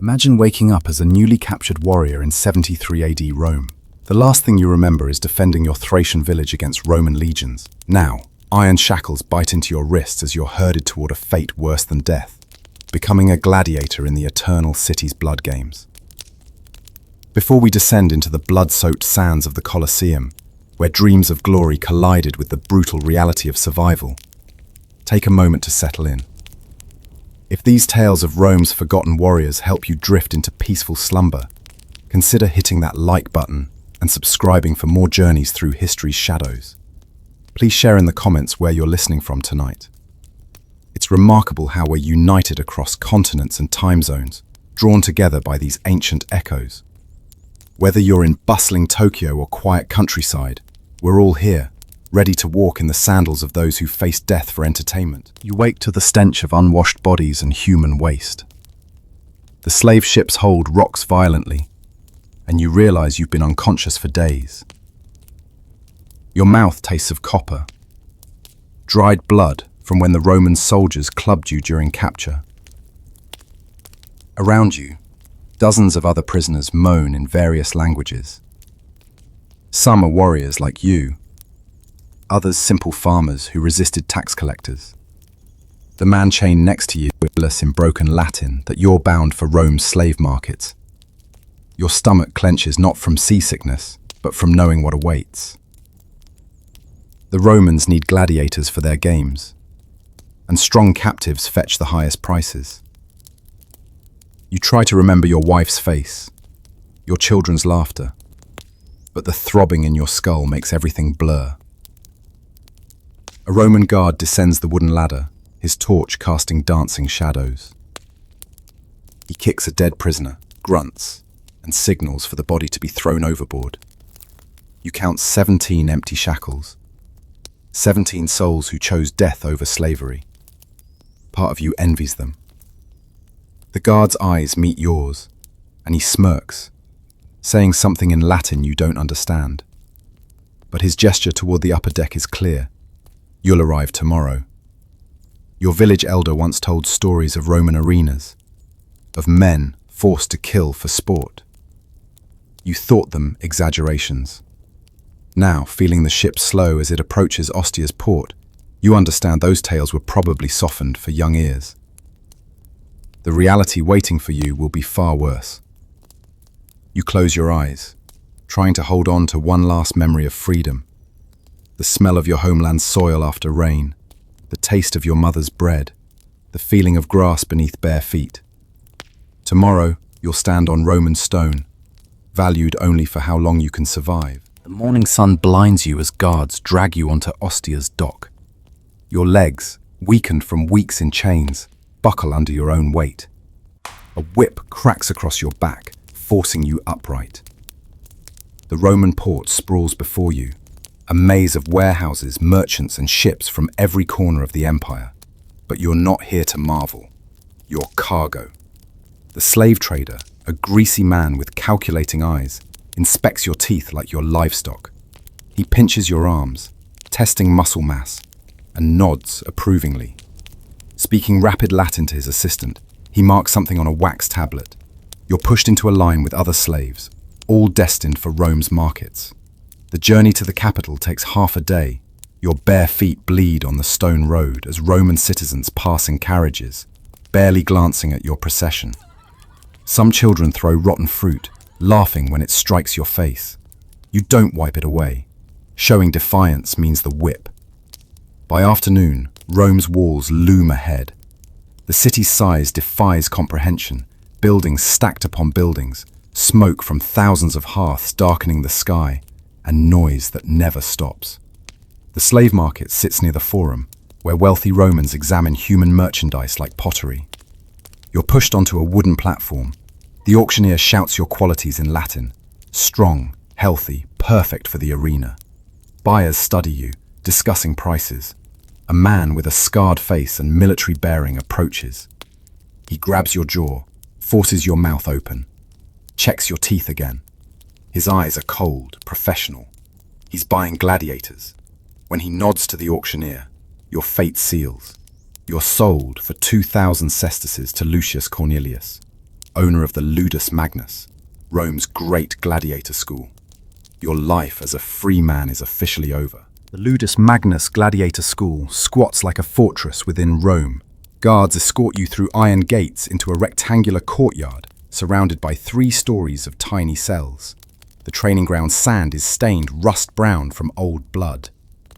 Imagine waking up as a newly captured warrior in 73 AD Rome. The last thing you remember is defending your Thracian village against Roman legions. Now, iron shackles bite into your wrists as you're herded toward a fate worse than death, becoming a gladiator in the eternal city's blood games. Before we descend into the blood-soaked sands of the Colosseum, where dreams of glory collided with the brutal reality of survival, take a moment to settle in. If these tales of Rome's forgotten warriors help you drift into peaceful slumber, consider hitting that like button and subscribing for more journeys through history's shadows. Please share in the comments where you're listening from tonight. It's remarkable how we're united across continents and time zones, drawn together by these ancient echoes. Whether you're in bustling Tokyo or quiet countryside, we're all here, ready to walk in the sandals of those who face death for entertainment. You wake to the stench of unwashed bodies and human waste. The slave ship's hold rocks violently, and you realize you've been unconscious for days. Your mouth tastes of copper, dried blood from when the Roman soldiers clubbed you during capture. Around you, dozens of other prisoners moan in various languages. Some are warriors like you, others simple farmers who resisted tax collectors. The man chained next to you whispers in broken Latin that you're bound for Rome's slave markets. Your stomach clenches not from seasickness, but from knowing what awaits. The Romans need gladiators for their games, and strong captives fetch the highest prices. You try to remember your wife's face, your children's laughter, but the throbbing in your skull makes everything blur. A Roman guard descends the wooden ladder, his torch casting dancing shadows. He kicks a dead prisoner, grunts, and signals for the body to be thrown overboard. You count 17 empty shackles, 17 souls who chose death over slavery. Part of you envies them. The guard's eyes meet yours, and he smirks, saying something in Latin you don't understand. But his gesture toward the upper deck is clear. You'll arrive tomorrow. Your village elder once told stories of Roman arenas, of men forced to kill for sport. You thought them exaggerations. Now, feeling the ship slow as it approaches Ostia's port, you understand those tales were probably softened for young ears. The reality waiting for you will be far worse. You close your eyes, trying to hold on to one last memory of freedom. The smell of your homeland's soil after rain, the taste of your mother's bread, the feeling of grass beneath bare feet. Tomorrow, you'll stand on Roman stone, valued only for how long you can survive. The morning sun blinds you as guards drag you onto Ostia's dock. Your legs, weakened from weeks in chains, buckle under your own weight. A whip cracks across your back, forcing you upright. The Roman port sprawls before you, a maze of warehouses, merchants, and ships from every corner of the empire. But you're not here to marvel. You're cargo. The slave trader, a greasy man with calculating eyes, inspects your teeth like your livestock. He pinches your arms, testing muscle mass, and nods approvingly. Speaking rapid Latin to his assistant, he marks something on a wax tablet. You're pushed into a line with other slaves, all destined for Rome's markets. The journey to the capital takes half a day. Your bare feet bleed on the stone road as Roman citizens pass in carriages, barely glancing at your procession. Some children throw rotten fruit, laughing when it strikes your face. You don't wipe it away. Showing defiance means the whip. By afternoon, Rome's walls loom ahead. The city's size defies comprehension, buildings stacked upon buildings, smoke from thousands of hearths darkening the sky, and noise that never stops. The slave market sits near the forum, where wealthy Romans examine human merchandise like pottery. You're pushed onto a wooden platform. The auctioneer shouts your qualities in Latin: strong, healthy, perfect for the arena. Buyers study you, discussing prices. A man with a scarred face and military bearing approaches. He grabs your jaw, forces your mouth open, checks your teeth again. His eyes are cold, professional. He's buying gladiators. When he nods to the auctioneer, your fate seals. You're sold for 2,000 sesterces to Lucius Cornelius. owner of the Ludus Magnus, Rome's great gladiator school. Your life as a free man is officially over. The Ludus Magnus Gladiator School squats like a fortress within Rome. Guards escort you through iron gates into a rectangular courtyard surrounded by 3 stories of tiny cells. The training ground's sand is stained rust-brown from old blood.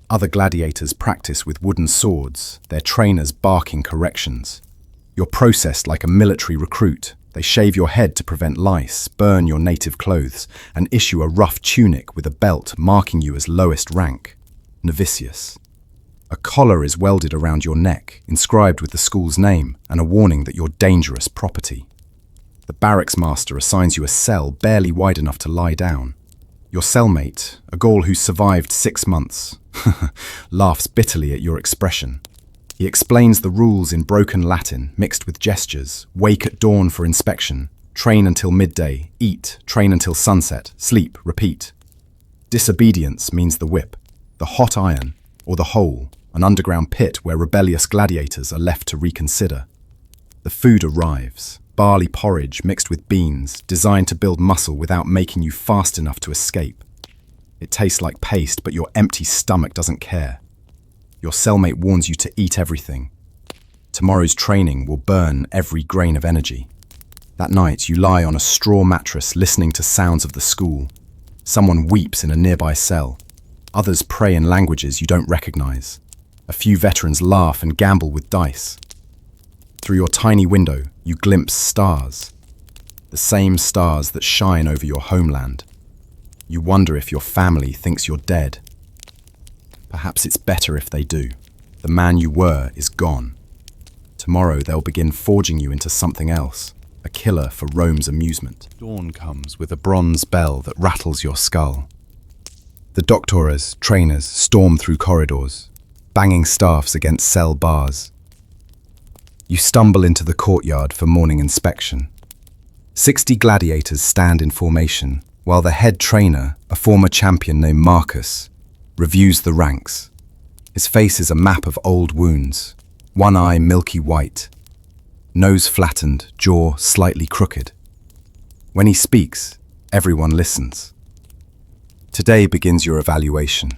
Other gladiators practice with wooden swords, their trainers barking corrections. You're processed like a military recruit. They shave your head to prevent lice, burn your native clothes, and issue a rough tunic with a belt marking you as lowest rank, novitius. A collar is welded around your neck, inscribed with the school's name and a warning that you're dangerous property. The barracks master assigns you a cell barely wide enough to lie down. Your cellmate, a Gaul who's survived 6 months, laughs bitterly at your expression. He explains the rules in broken Latin, mixed with gestures. Wake at dawn for inspection. Train until midday. Eat. Train until sunset. Sleep. Repeat. Disobedience means the whip, the hot iron, or the hole, an underground pit where rebellious gladiators are left to reconsider. The food arrives. Barley porridge mixed with beans, designed to build muscle without making you fast enough to escape. It tastes like paste, but your empty stomach doesn't care. Your cellmate warns you to eat everything. Tomorrow's training will burn every grain of energy. That night, you lie on a straw mattress listening to sounds of the school. Someone weeps in a nearby cell. Others pray in languages you don't recognize. A few veterans laugh and gamble with dice. Through your tiny window, you glimpse stars. The same stars that shine over your homeland. You wonder if your family thinks you're dead. Perhaps it's better if they do. The man you were is gone. Tomorrow they'll begin forging you into something else, a killer for Rome's amusement. Dawn comes with a bronze bell that rattles your skull. The doctores, trainers, storm through corridors, banging staffs against cell bars. You stumble into the courtyard for morning inspection. 60 gladiators stand in formation, while the head trainer, a former champion named Marcus, reviews the ranks. His face is a map of old wounds, one eye milky white, nose flattened, jaw slightly crooked. When he speaks, everyone listens. Today begins your evaluation.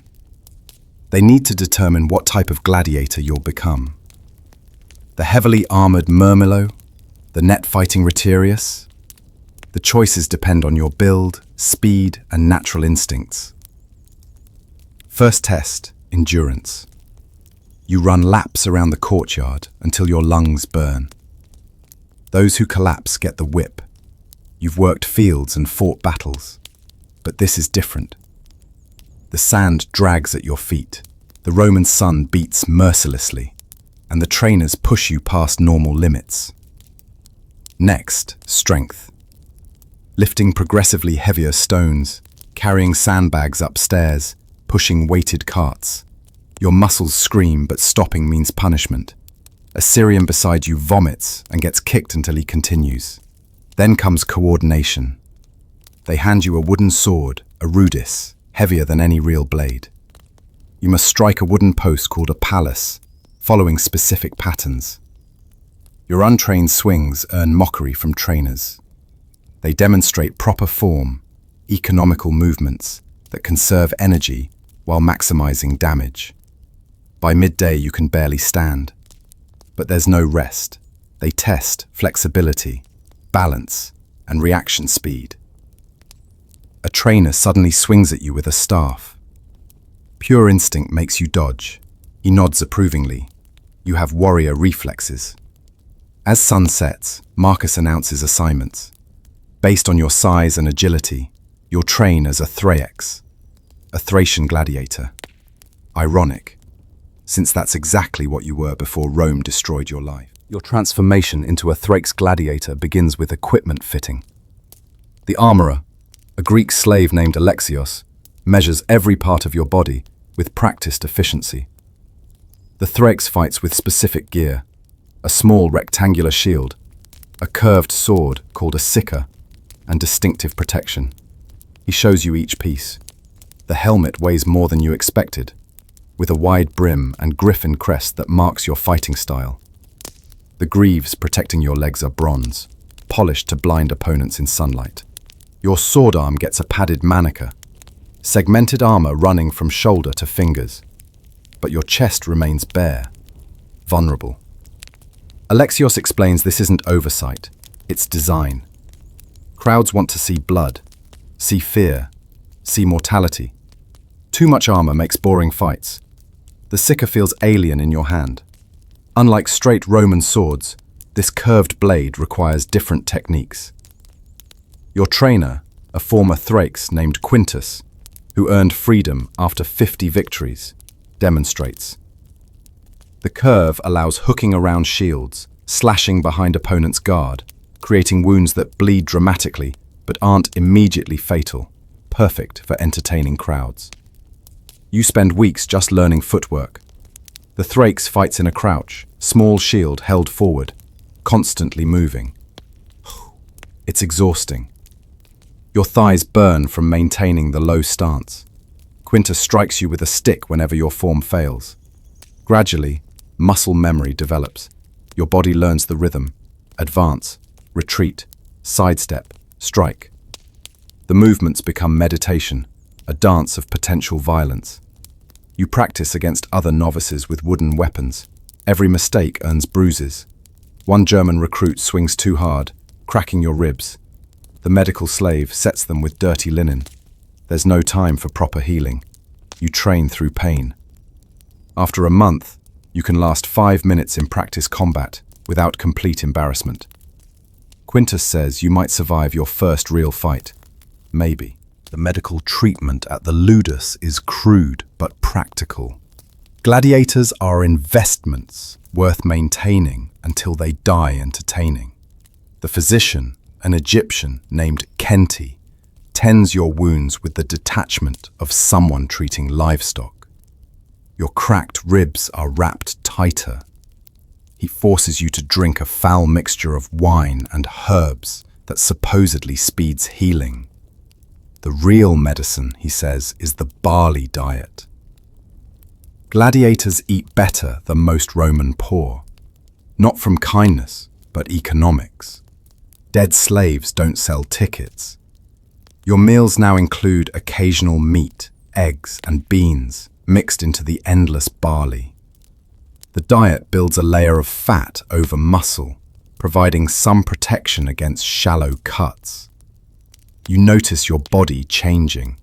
They need to determine what type of gladiator you'll become. The heavily armored Murmillo, the net-fighting Retiarius. The choices depend on your build, speed, and natural instincts. First test, endurance. You run laps around the courtyard until your lungs burn. Those who collapse get the whip. You've worked fields and fought battles. But this is different. The sand drags at your feet. The Roman sun beats mercilessly, and the trainers push you past normal limits. Next, strength. Lifting progressively heavier stones, carrying sandbags upstairs, pushing weighted carts. Your muscles scream, but stopping means punishment. A Syrian beside you vomits and gets kicked until he continues. Then comes coordination. They hand you a wooden sword, a rudis, heavier than any real blade. You must strike a wooden post called a palace, following specific patterns. Your untrained swings earn mockery from trainers. They demonstrate proper form, economical movements that conserve energy while maximizing damage. By midday, you can barely stand. But there's no rest. They test flexibility, balance, and reaction speed. A trainer suddenly swings at you with a staff. Pure instinct makes you dodge. He nods approvingly. You have warrior reflexes. As sun sets, Marcus announces assignments. Based on your size and agility, you'll train as a Thraex, a Thracian gladiator. Ironic, since that's exactly what you were before Rome destroyed your life. Your transformation into a Thrax gladiator begins with equipment fitting. The armorer, a Greek slave named Alexios, measures every part of your body with practiced efficiency. The Thrax fights with specific gear, a small rectangular shield, a curved sword called a sicker, and distinctive protection. He shows you each piece. The helmet weighs more than you expected, with a wide brim and griffin crest that marks your fighting style. The greaves protecting your legs are bronze, polished to blind opponents in sunlight. Your sword arm gets a padded manica, segmented armor running from shoulder to fingers. But your chest remains bare, vulnerable. Alexios explains this isn't oversight, it's design. Crowds want to see blood, see fear, see mortality. Too much armor makes boring fights. The sicker feels alien in your hand. Unlike straight Roman swords, this curved blade requires different techniques. Your trainer, a former Thrax named Quintus, who earned freedom after 50 victories, demonstrates. The curve allows hooking around shields, slashing behind opponent's guard, creating wounds that bleed dramatically but aren't immediately fatal, perfect for entertaining crowds. You spend weeks just learning footwork. The Thrax fights in a crouch, small shield held forward, constantly moving. It's exhausting. Your thighs burn from maintaining the low stance. Quintus strikes you with a stick whenever your form fails. Gradually, muscle memory develops. Your body learns the rhythm: advance, retreat, sidestep, strike. The movements become meditation, a dance of potential violence. You practice against other novices with wooden weapons. Every mistake earns bruises. One German recruit swings too hard, cracking your ribs. The medical slave sets them with dirty linen. There's no time for proper healing. You train through pain. After a month, you can last 5 minutes in practice combat without complete embarrassment. Quintus says you might survive your first real fight. Maybe. The medical treatment at the Ludus is crude but practical. Gladiators are investments worth maintaining until they die entertaining. The physician, an Egyptian named Kenti, tends your wounds with the detachment of someone treating livestock. Your cracked ribs are wrapped tighter. He forces you to drink a foul mixture of wine and herbs that supposedly speeds healing. The real medicine, he says, is the barley diet. Gladiators eat better than most Roman poor, not from kindness, but economics. Dead slaves don't sell tickets. Your meals now include occasional meat, eggs, and beans mixed into the endless barley. The diet builds a layer of fat over muscle, providing some protection against shallow cuts. You notice your body changing.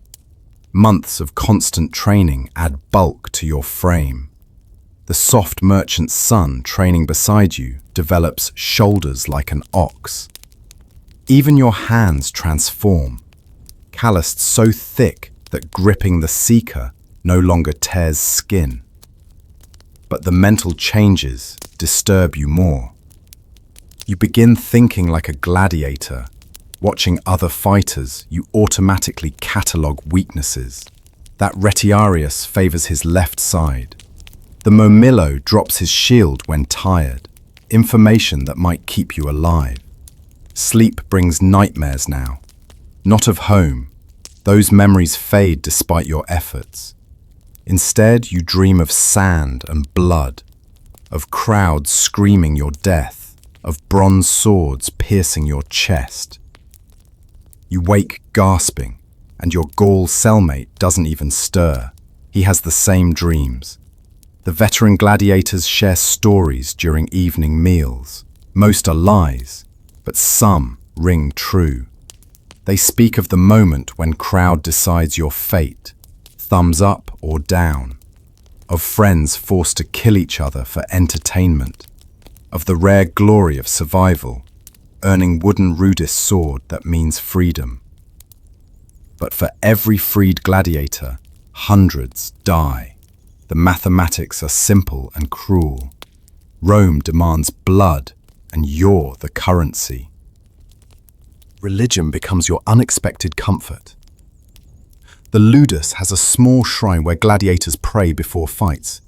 Months of constant training add bulk to your frame. The soft merchant's son training beside you develops shoulders like an ox. Even your hands transform, calloused so thick that gripping the seeker no longer tears skin. But the mental changes disturb you more. You begin thinking like a gladiator. Watching other fighters, you automatically catalogue weaknesses. That Retiarius favours his left side. The Momillo drops his shield when tired, information that might keep you alive. Sleep brings nightmares now. Not of home. Those memories fade despite your efforts. Instead, you dream of sand and blood, of crowds screaming your death, of bronze swords piercing your chest. You wake gasping, and your Gaul cellmate doesn't even stir. He has the same dreams. The veteran gladiators share stories during evening meals. Most are lies, but some ring true. They speak of the moment when crowd decides your fate, thumbs up or down, of friends forced to kill each other for entertainment, of the rare glory of survival, earning wooden rudis sword that means freedom. But for every freed gladiator, hundreds die. The mathematics are simple and cruel. Rome demands blood, and you're the currency. Religion becomes your unexpected comfort. The Ludus has a small shrine where gladiators pray before fights.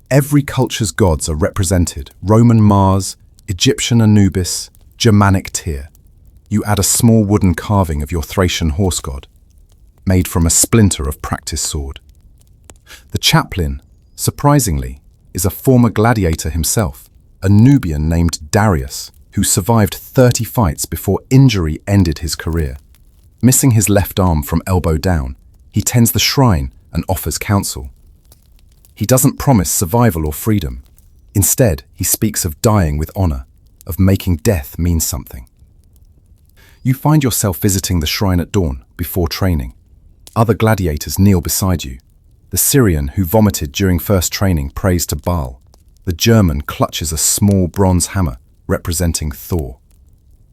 Every culture's gods are represented: Roman Mars, Egyptian Anubis, Germanic Tyr. You add a small wooden carving of your Thracian horse god, made from a splinter of practice sword. The chaplain, surprisingly, is a former gladiator himself, a Nubian named Darius, who survived 30 fights before injury ended his career. Missing his left arm from elbow down, he tends the shrine and offers counsel. He doesn't promise survival or freedom. Instead, he speaks of dying with honor, of making death mean something. You find yourself visiting the shrine at dawn, before training. Other gladiators kneel beside you. The Syrian who vomited during first training prays to Baal. The German clutches a small bronze hammer, representing Thor.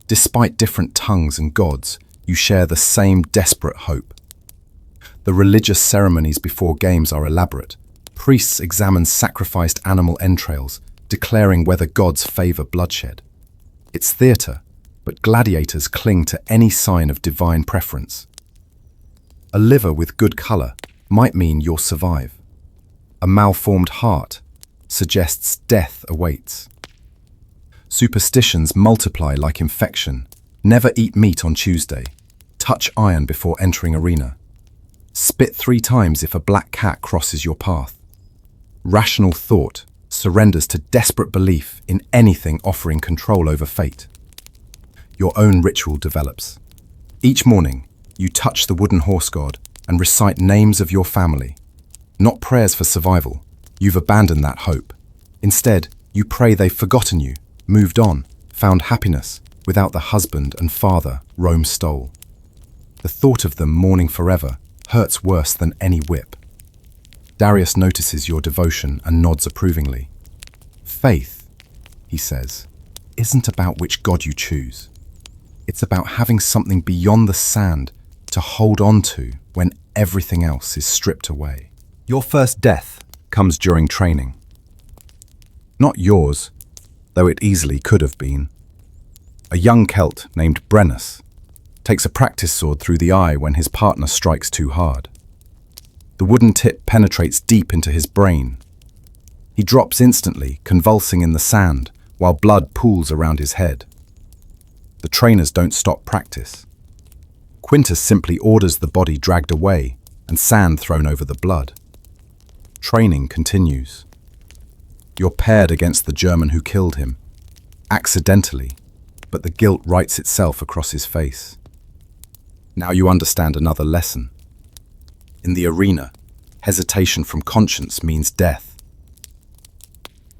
Despite different tongues and gods, you share the same desperate hope. The religious ceremonies before games are elaborate. Priests examine sacrificed animal entrails, declaring whether gods favor bloodshed. It's theater, but gladiators cling to any sign of divine preference. A liver with good color might mean you'll survive. A malformed heart suggests death awaits. Superstitions multiply like infection. Never eat meat on Tuesday. Touch iron before entering arena. Spit 3 times if a black cat crosses your path. Rational thought surrenders to desperate belief in anything offering control over fate. Your own ritual develops. Each morning, you touch the wooden horse god and recite names of your family. Not prayers for survival. You've abandoned that hope. Instead, you pray they've forgotten you, moved on, found happiness without the husband and father Rome stole. The thought of them mourning forever hurts worse than any whip. Darius notices your devotion and nods approvingly. Faith, he says, isn't about which god you choose. It's about having something beyond the sand to hold on to when everything else is stripped away. Your first death comes during training. Not yours, though it easily could have been. A young Celt named Brennus takes a practice sword through the eye when his partner strikes too hard. The wooden tip penetrates deep into his brain. He drops instantly, convulsing in the sand, while blood pools around his head. The trainers don't stop practice. Quintus simply orders the body dragged away and sand thrown over the blood. Training continues. You're paired against the German who killed him, accidentally, but the guilt writes itself across his face. Now you understand another lesson. In the arena, hesitation from conscience means death.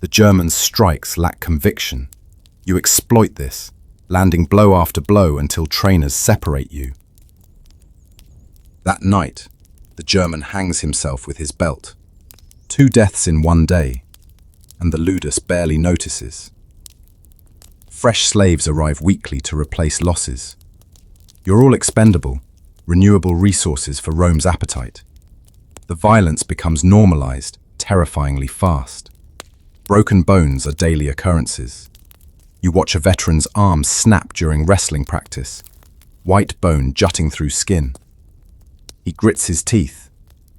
The German's strikes lack conviction. You exploit this, landing blow after blow until trainers separate you. That night, the German hangs himself with his belt. 2 deaths in one day, and the Ludus barely notices. Fresh slaves arrive weekly to replace losses. You're all expendable, renewable resources for Rome's appetite. The violence becomes normalized, terrifyingly fast. Broken bones are daily occurrences. You watch a veteran's arm snap during wrestling practice, white bone jutting through skin. He grits his teeth,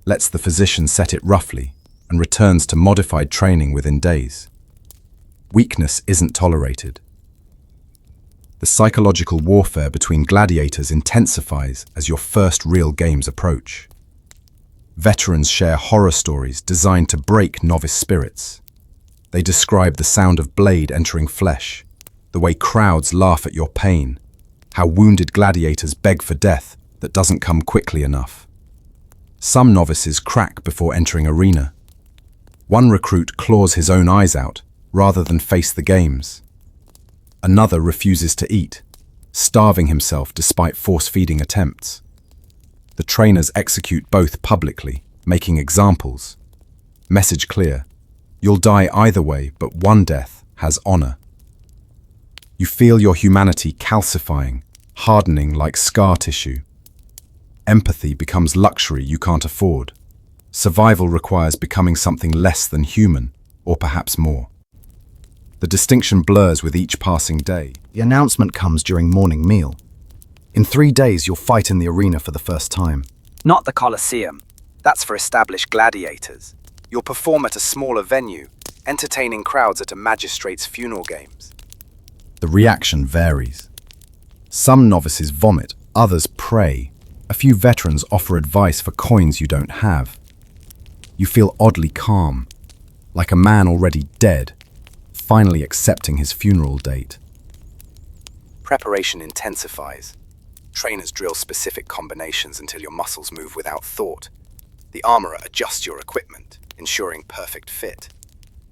lets the physician set it roughly, and returns to modified training within days. Weakness isn't tolerated. The psychological warfare between gladiators intensifies as your first real games approach. Veterans share horror stories designed to break novice spirits. They describe the sound of blade entering flesh, the way crowds laugh at your pain, how wounded gladiators beg for death that doesn't come quickly enough. Some novices crack before entering arena. One recruit claws his own eyes out rather than face the games. Another refuses to eat, starving himself despite force-feeding attempts. The trainers execute both publicly, making examples. Message clear: you'll die either way, but one death has honor. You feel your humanity calcifying, hardening like scar tissue. Empathy becomes luxury you can't afford. Survival requires becoming something less than human, or perhaps more. The distinction blurs with each passing day. The announcement comes during morning meal. In 3 days, you'll fight in the arena for the first time. Not the Colosseum. That's for established gladiators. You'll perform at a smaller venue, entertaining crowds at a magistrate's funeral games. The reaction varies. Some novices vomit, others pray. A few veterans offer advice for coins you don't have. You feel oddly calm, like a man already dead, finally accepting his funeral date. preparation intensifies. Trainers drill specific combinations until your muscles move without thought. The armorer adjusts your equipment, ensuring perfect fit.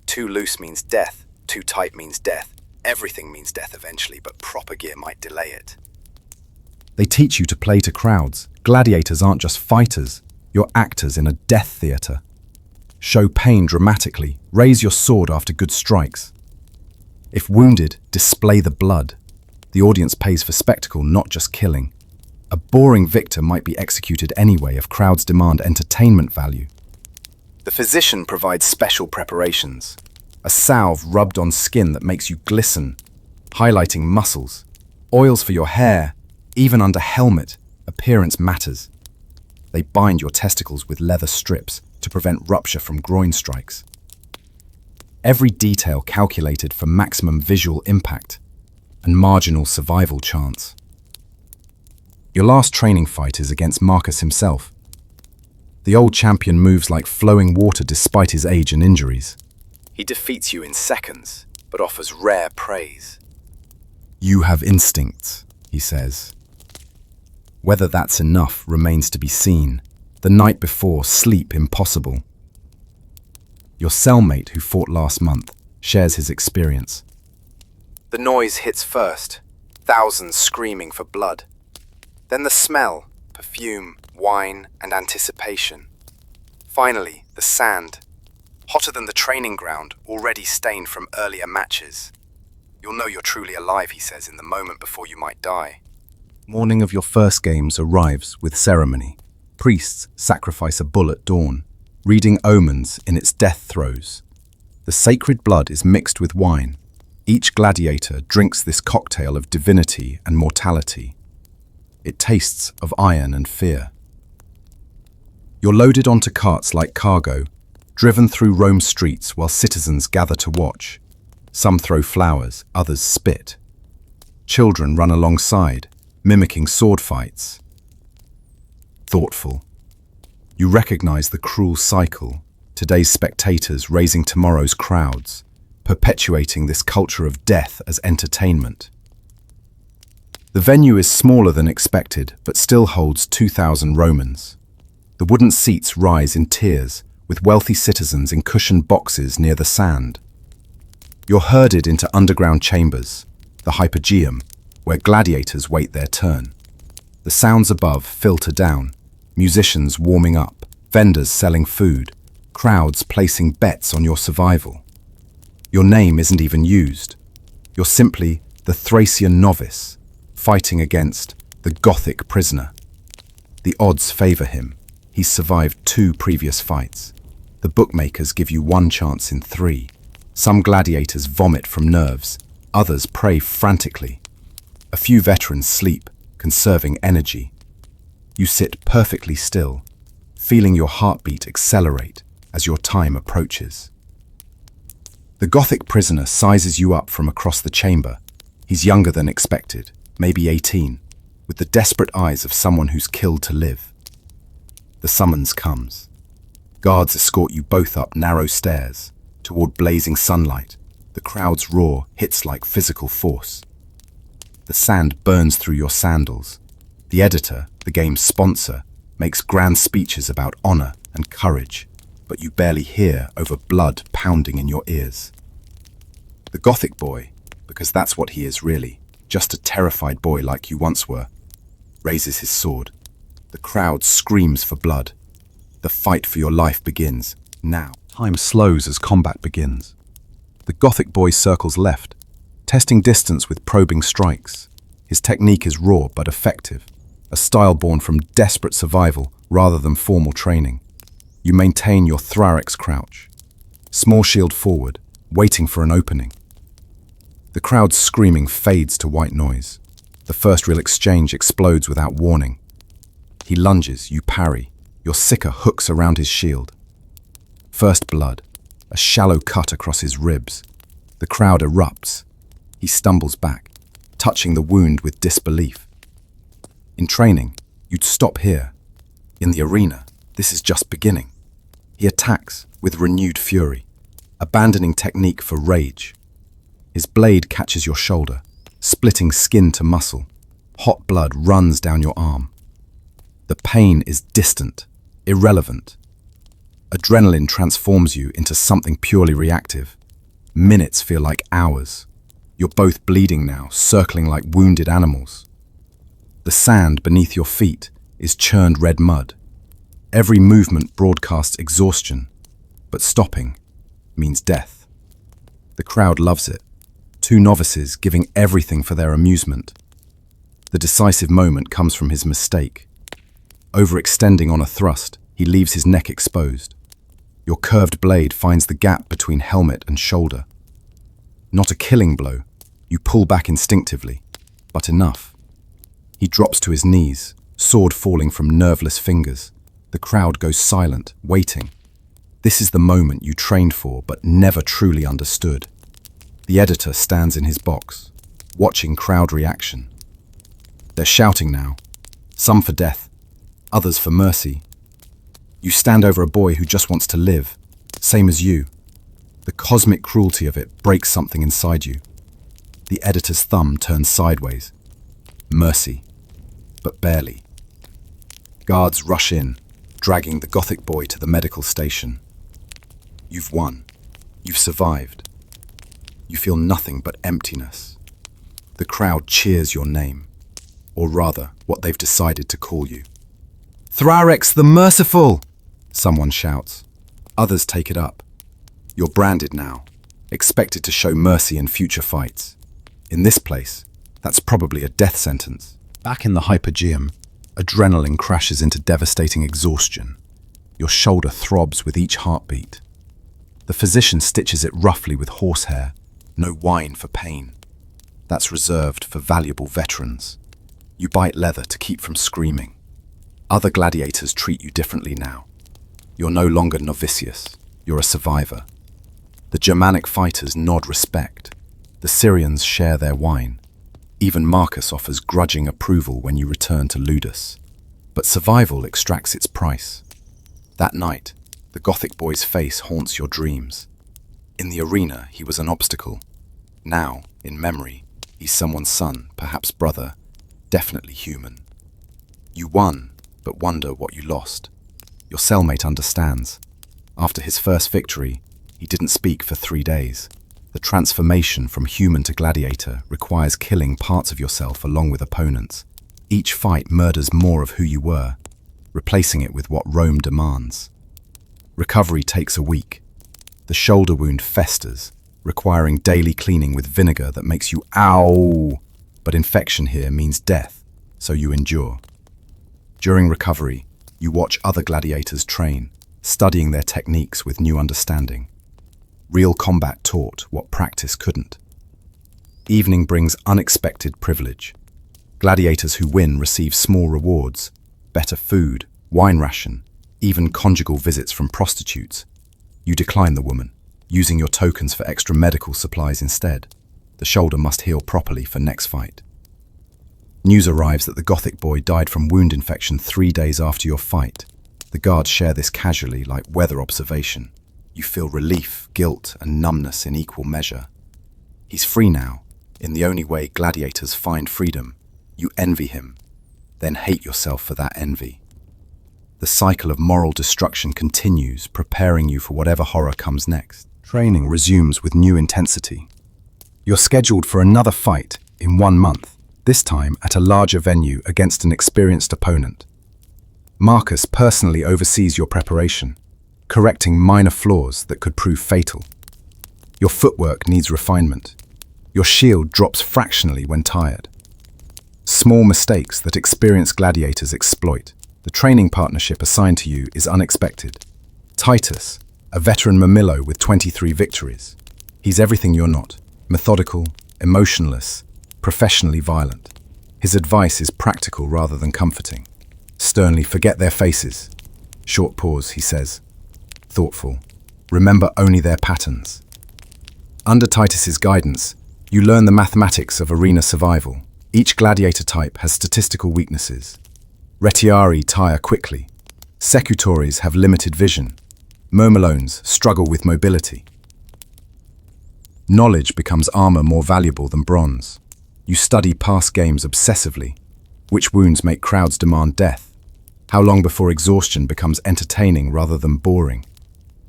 Too loose means death, too tight means death. Everything means death eventually, but proper gear might delay it. They teach you to play to crowds. Gladiators aren't just fighters, you're actors in a death theatre. Show pain dramatically, raise your sword after good strikes. If wounded, display the blood. The audience pays for spectacle, not just killing. A boring victor might be executed anyway if crowds demand entertainment value. The physician provides special preparations. A salve rubbed on skin that makes you glisten, highlighting muscles. Oils for your hair, even under helmet, appearance matters. They bind your testicles with leather strips to prevent rupture from groin strikes. Every detail calculated for maximum visual impact and marginal survival chance. Your last training fight is against Marcus himself. The old champion moves like flowing water despite his age and injuries. He defeats you in seconds, but offers rare praise. You have instincts, he says. Whether that's enough remains to be seen. The night before, sleep impossible. Your cellmate who fought last month shares his experience. The noise hits first, thousands screaming for blood. Then the smell, perfume, wine, and anticipation. Finally, the sand, hotter than the training ground, already stained from earlier matches. You'll know you're truly alive, he says, in the moment before you might die. Morning of your first games arrives with ceremony. Priests sacrifice a bull at dawn, reading omens in its death throes. The sacred blood is mixed with wine. Each gladiator drinks this cocktail of divinity and mortality. It tastes of iron and fear. You're loaded onto carts like cargo, driven through Rome's streets while citizens gather to watch. Some throw flowers, others spit. Children run alongside, mimicking sword fights. Thoughtful. You recognize the cruel cycle, today's spectators raising tomorrow's crowds, perpetuating this culture of death as entertainment. The venue is smaller than expected, but still holds 2,000 Romans. The wooden seats rise in tiers, with wealthy citizens in cushioned boxes near the sand. You're herded into underground chambers, the Hypogeum, where gladiators wait their turn. The sounds above filter down, musicians warming up, vendors selling food, crowds placing bets on your survival. Your name isn't even used. You're simply the Thracian novice, fighting against the Gothic prisoner. The odds favor him. He's survived 2 previous fights. The bookmakers give you 1 chance in 3. Some gladiators vomit from nerves, others pray frantically. A few veterans sleep, conserving energy. You sit perfectly still, feeling your heartbeat accelerate as your time approaches. The Gothic prisoner sizes you up from across the chamber. He's younger than expected, maybe 18, with the desperate eyes of someone who's killed to live. The summons comes. Guards escort you both up narrow stairs, toward blazing sunlight. The crowd's roar hits like physical force. The sand burns through your sandals. The editor, the game's sponsor, makes grand speeches about honor and courage, but you barely hear over blood pounding in your ears. The Gothic boy, because that's what he is really, just a terrified boy like you once were, raises his sword. The crowd screams for blood. The fight for your life begins, now. Time slows as combat begins. The Gothic boy circles left, testing distance with probing strikes. His technique is raw but effective, a style born from desperate survival rather than formal training. You maintain your Thracian crouch, small shield forward, waiting for an opening. The crowd's screaming fades to white noise. The first real exchange explodes without warning. He lunges, you parry. Your sicker hooks around his shield. First blood, a shallow cut across his ribs. The crowd erupts. He stumbles back, touching the wound with disbelief. In training, you'd stop here. In the arena, this is just beginning. He attacks with renewed fury, abandoning technique for rage. His blade catches your shoulder, splitting skin to muscle. Hot blood runs down your arm. The pain is distant, irrelevant. Adrenaline transforms you into something purely reactive. Minutes feel like hours. You're both bleeding now, circling like wounded animals. The sand beneath your feet is churned red mud. Every movement broadcasts exhaustion, but stopping means death. The crowd loves it. Two novices giving everything for their amusement. The decisive moment comes from his mistake. Overextending on a thrust, he leaves his neck exposed. Your curved blade finds the gap between helmet and shoulder. Not a killing blow, you pull back instinctively, but enough. He drops to his knees, sword falling from nerveless fingers. The crowd goes silent, waiting. This is the moment you trained for but never truly understood. The editor stands in his box, watching crowd reaction. They're shouting now, some for death, others for mercy. You stand over a boy who just wants to live, same as you. The cosmic cruelty of it breaks something inside you. The editor's thumb turns sideways. Mercy, but barely. Guards rush in, dragging the Gothic boy to the medical station. You've won. You've survived. You feel nothing but emptiness. The crowd cheers your name, or rather, what they've decided to call you. Thrarex the Merciful! Someone shouts. Others take it up. You're branded now, expected to show mercy in future fights. In this place, that's probably a death sentence. Back in the Hypergeum, adrenaline crashes into devastating exhaustion. Your shoulder throbs with each heartbeat. The physician stitches it roughly with horsehair. No wine for pain. That's reserved for valuable veterans. You bite leather to keep from screaming. Other gladiators treat you differently now. You're no longer Novicius. You're a survivor. The Germanic fighters nod respect. The Syrians share their wine. Even Marcus offers grudging approval when you return to Ludus. But survival extracts its price. That night, the Gothic boy's face haunts your dreams. In the arena, he was an obstacle. Now, in memory, he's someone's son, perhaps brother, definitely human. You won, but wonder what you lost. Your cellmate understands. After his first victory, he didn't speak for 3 days. The transformation from human to gladiator requires killing parts of yourself along with opponents. Each fight murders more of who you were, replacing it with what Rome demands. Recovery takes a week. The shoulder wound festers, requiring daily cleaning with vinegar that makes you ow. But infection here means death, so you endure. During recovery, you watch other gladiators train, studying their techniques with new understanding. Real combat taught what practice couldn't. Evening brings unexpected privilege. Gladiators who win receive small rewards, better food, wine ration, even conjugal visits from prostitutes. You decline the woman, using your tokens for extra medical supplies instead. The shoulder must heal properly for next fight. News arrives that the Gothic boy died from wound infection 3 days after your fight. The guards share this casually, like weather observation. You feel relief, guilt, and numbness in equal measure. He's free now, in the only way gladiators find freedom. You envy him, then hate yourself for that envy. The cycle of moral destruction continues, preparing you for whatever horror comes next. Training resumes with new intensity. You're scheduled for another fight in 1 month, this time at a larger venue against an experienced opponent. Marcus personally oversees your preparation, correcting minor flaws that could prove fatal. Your footwork needs refinement. Your shield drops fractionally when tired. Small mistakes that experienced gladiators exploit. The training partnership assigned to you is unexpected. Titus, a veteran Mamillo with 23 victories. He's everything you're not. Methodical, emotionless, professionally violent. His advice is practical rather than comforting. Sternly, forget their faces. Short pause, he says. Thoughtful. Remember only their patterns. Under Titus's guidance, you learn the mathematics of arena survival. Each gladiator type has statistical weaknesses. Retiari tire quickly. Secutores have limited vision. Murmelones struggle with mobility. Knowledge becomes armor more valuable than bronze. You study past games obsessively. Which wounds make crowds demand death? How long before exhaustion becomes entertaining rather than boring?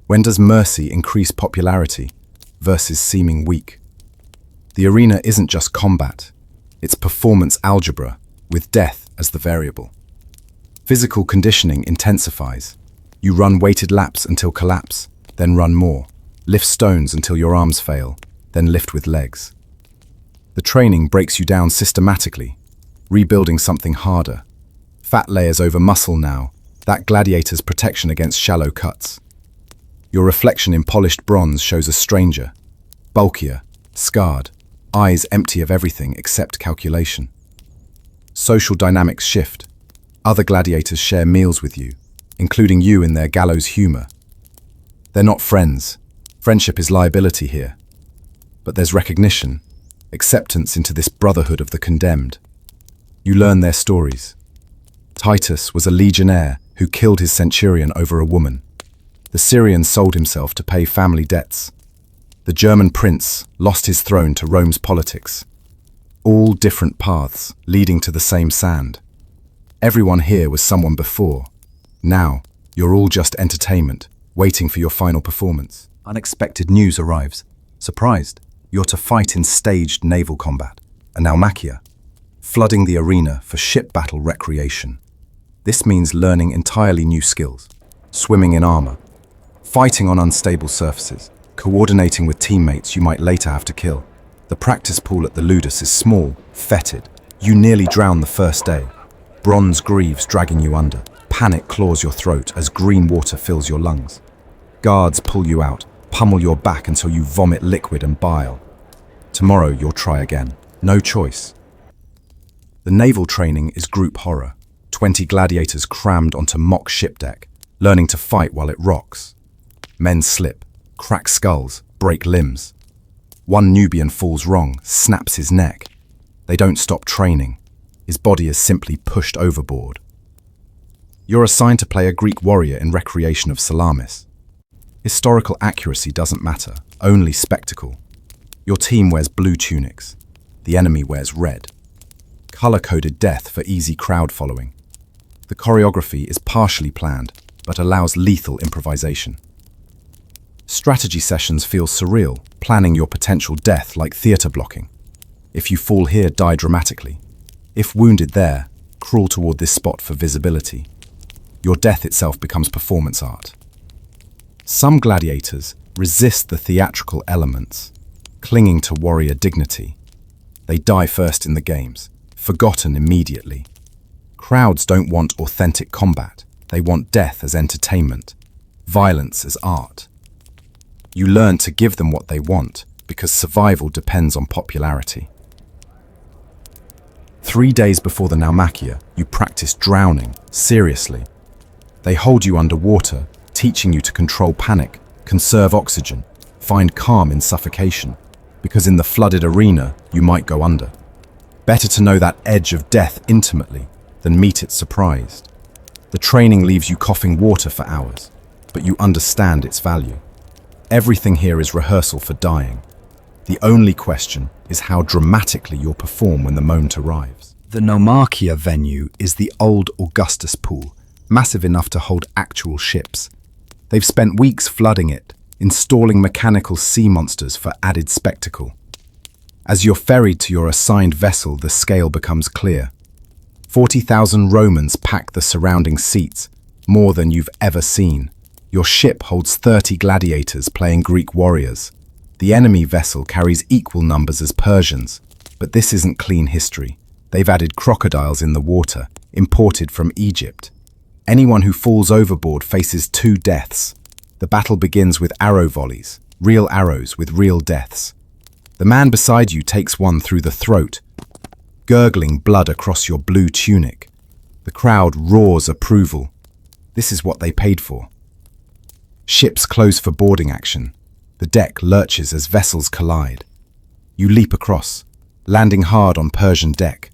When does mercy increase popularity versus seeming weak? The arena isn't just combat, it's performance algebra with death as the variable. Physical conditioning intensifies. You run weighted laps until collapse, then run more. Lift stones until your arms fail, then lift with legs. The training breaks you down systematically, rebuilding something harder. Fat layers over muscle now, that gladiator's protection against shallow cuts. Your reflection in polished bronze shows a stranger, bulkier, scarred, eyes empty of everything except calculation. Social dynamics shift. Other gladiators share meals with you, including you in their gallows humor. They're not friends. Friendship is liability here. But there's recognition, acceptance into this brotherhood of the condemned. You learn their stories. Titus was a legionnaire who killed his centurion over a woman. The Syrian sold himself to pay family debts. The German prince lost his throne to Rome's politics. All different paths leading to the same sand. Everyone here was someone before. Now, you're all just entertainment, waiting for your final performance. Unexpected news arrives. Surprised, you're to fight in staged naval combat, a naumachia, flooding the arena for ship battle recreation. This means learning entirely new skills, swimming in armor, fighting on unstable surfaces, coordinating with teammates you might later have to kill. The practice pool at the Ludus is small, fetid. You nearly drown the first day. Bronze greaves dragging you under. Panic claws your throat as green water fills your lungs. Guards pull you out, pummel your back until you vomit liquid and bile. Tomorrow you'll try again. No choice. The naval training is group horror. 20 gladiators crammed onto mock ship deck, learning to fight while it rocks. Men slip, crack skulls, break limbs. One Nubian falls wrong, snaps his neck. They don't stop training. His body is simply pushed overboard. You're assigned to play a Greek warrior in recreation of Salamis. Historical accuracy doesn't matter, only spectacle. Your team wears blue tunics. The enemy wears red. Color-coded death for easy crowd following. The choreography is partially planned, but allows lethal improvisation. Strategy sessions feel surreal, planning your potential death like theater blocking. If you fall here, die dramatically. If wounded there, crawl toward this spot for visibility. Your death itself becomes performance art. Some gladiators resist the theatrical elements, clinging to warrior dignity. They die first in the games, forgotten immediately. Crowds don't want authentic combat. They want death as entertainment, violence as art. You learn to give them what they want because survival depends on popularity. 3 days before the naumachia, you practice drowning, seriously. They hold you underwater, teaching you to control panic, conserve oxygen, find calm in suffocation, because in the flooded arena, you might go under. Better to know that edge of death intimately than meet it surprised. The training leaves you coughing water for hours, but you understand its value. Everything here is rehearsal for dying. The only question is how dramatically you'll perform when the moment arrives. The naumachia venue is the old Augustus pool, massive enough to hold actual ships. They've spent weeks flooding it, installing mechanical sea monsters for added spectacle. As you're ferried to your assigned vessel, the scale becomes clear. 40,000 Romans pack the surrounding seats, more than you've ever seen. Your ship holds 30 gladiators playing Greek warriors. The enemy vessel carries equal numbers as Persians, but this isn't clean history. They've added crocodiles in the water, imported from Egypt. Anyone who falls overboard faces 2 deaths. The battle begins with arrow volleys, real arrows with real deaths. The man beside you takes one through the throat, gurgling blood across your blue tunic. The crowd roars approval. This is what they paid for. Ships close for boarding action. The deck lurches as vessels collide. You leap across, landing hard on Persian deck.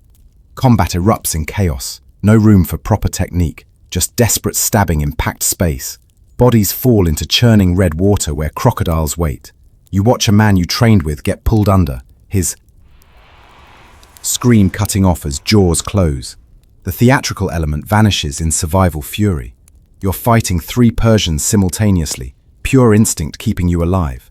Combat erupts in chaos. No room for proper technique, just desperate stabbing in packed space. Bodies fall into churning red water where crocodiles wait. You watch a man you trained with get pulled under, his scream cutting off as jaws close. The theatrical element vanishes in survival fury. You're fighting 3 Persians simultaneously, pure instinct keeping you alive.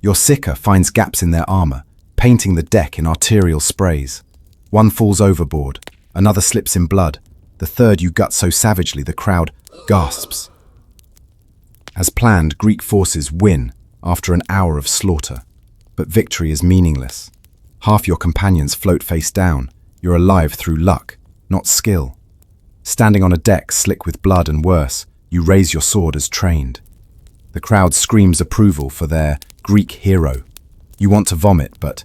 Your Sicker finds gaps in their armor, painting the deck in arterial sprays. One falls overboard, another slips in blood, the third you gut so savagely the crowd gasps. As planned, Greek forces win after an hour of slaughter, but victory is meaningless. Half your companions float face down. You're alive through luck, not skill. Standing on a deck slick with blood and worse, you raise your sword as trained. The crowd screams approval for their Greek hero. You want to vomit, but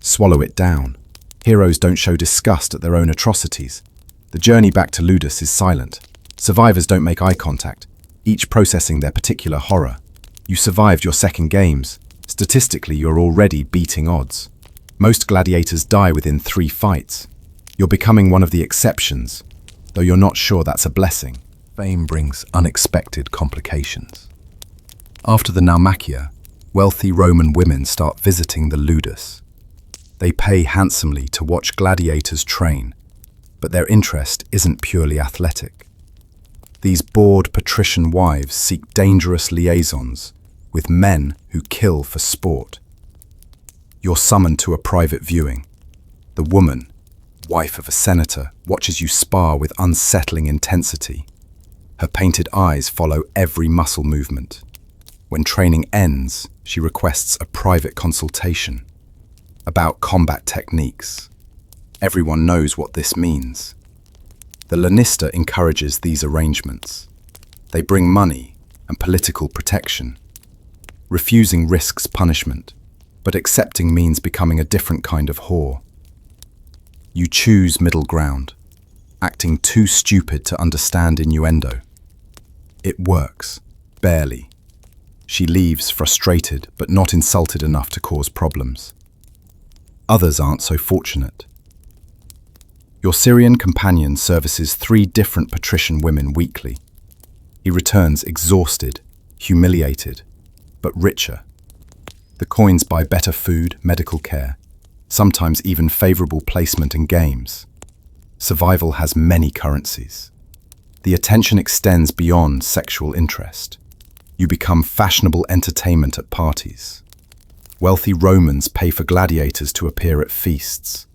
swallow it down. Heroes don't show disgust at their own atrocities. The journey back to Ludus is silent. Survivors don't make eye contact, each processing their particular horror. You survived your second games. Statistically, you're already beating odds. Most gladiators die within 3 fights. You're becoming one of the exceptions, though you're not sure that's a blessing. Fame brings unexpected complications. After the Naumachia, wealthy Roman women start visiting the Ludus. They pay handsomely to watch gladiators train, but their interest isn't purely athletic. These bored patrician wives seek dangerous liaisons with men who kill for sport. You're summoned to a private viewing. The woman, wife of a senator, watches you spar with unsettling intensity. Her painted eyes follow every muscle movement. When training ends, she requests a private consultation about combat techniques. Everyone knows what this means. The Lannister encourages these arrangements. They bring money and political protection. Refusing risks punishment, but accepting means becoming a different kind of whore. You choose middle ground, acting too stupid to understand innuendo. It works, barely. She leaves frustrated but not insulted enough to cause problems. Others aren't so fortunate. Your Syrian companion services 3 different patrician women weekly. He returns exhausted, humiliated, but richer. The coins buy better food, medical care, sometimes even favorable placement in games. Survival has many currencies. The attention extends beyond sexual interest. You become fashionable entertainment at parties. Wealthy Romans pay for gladiators to appear at feasts,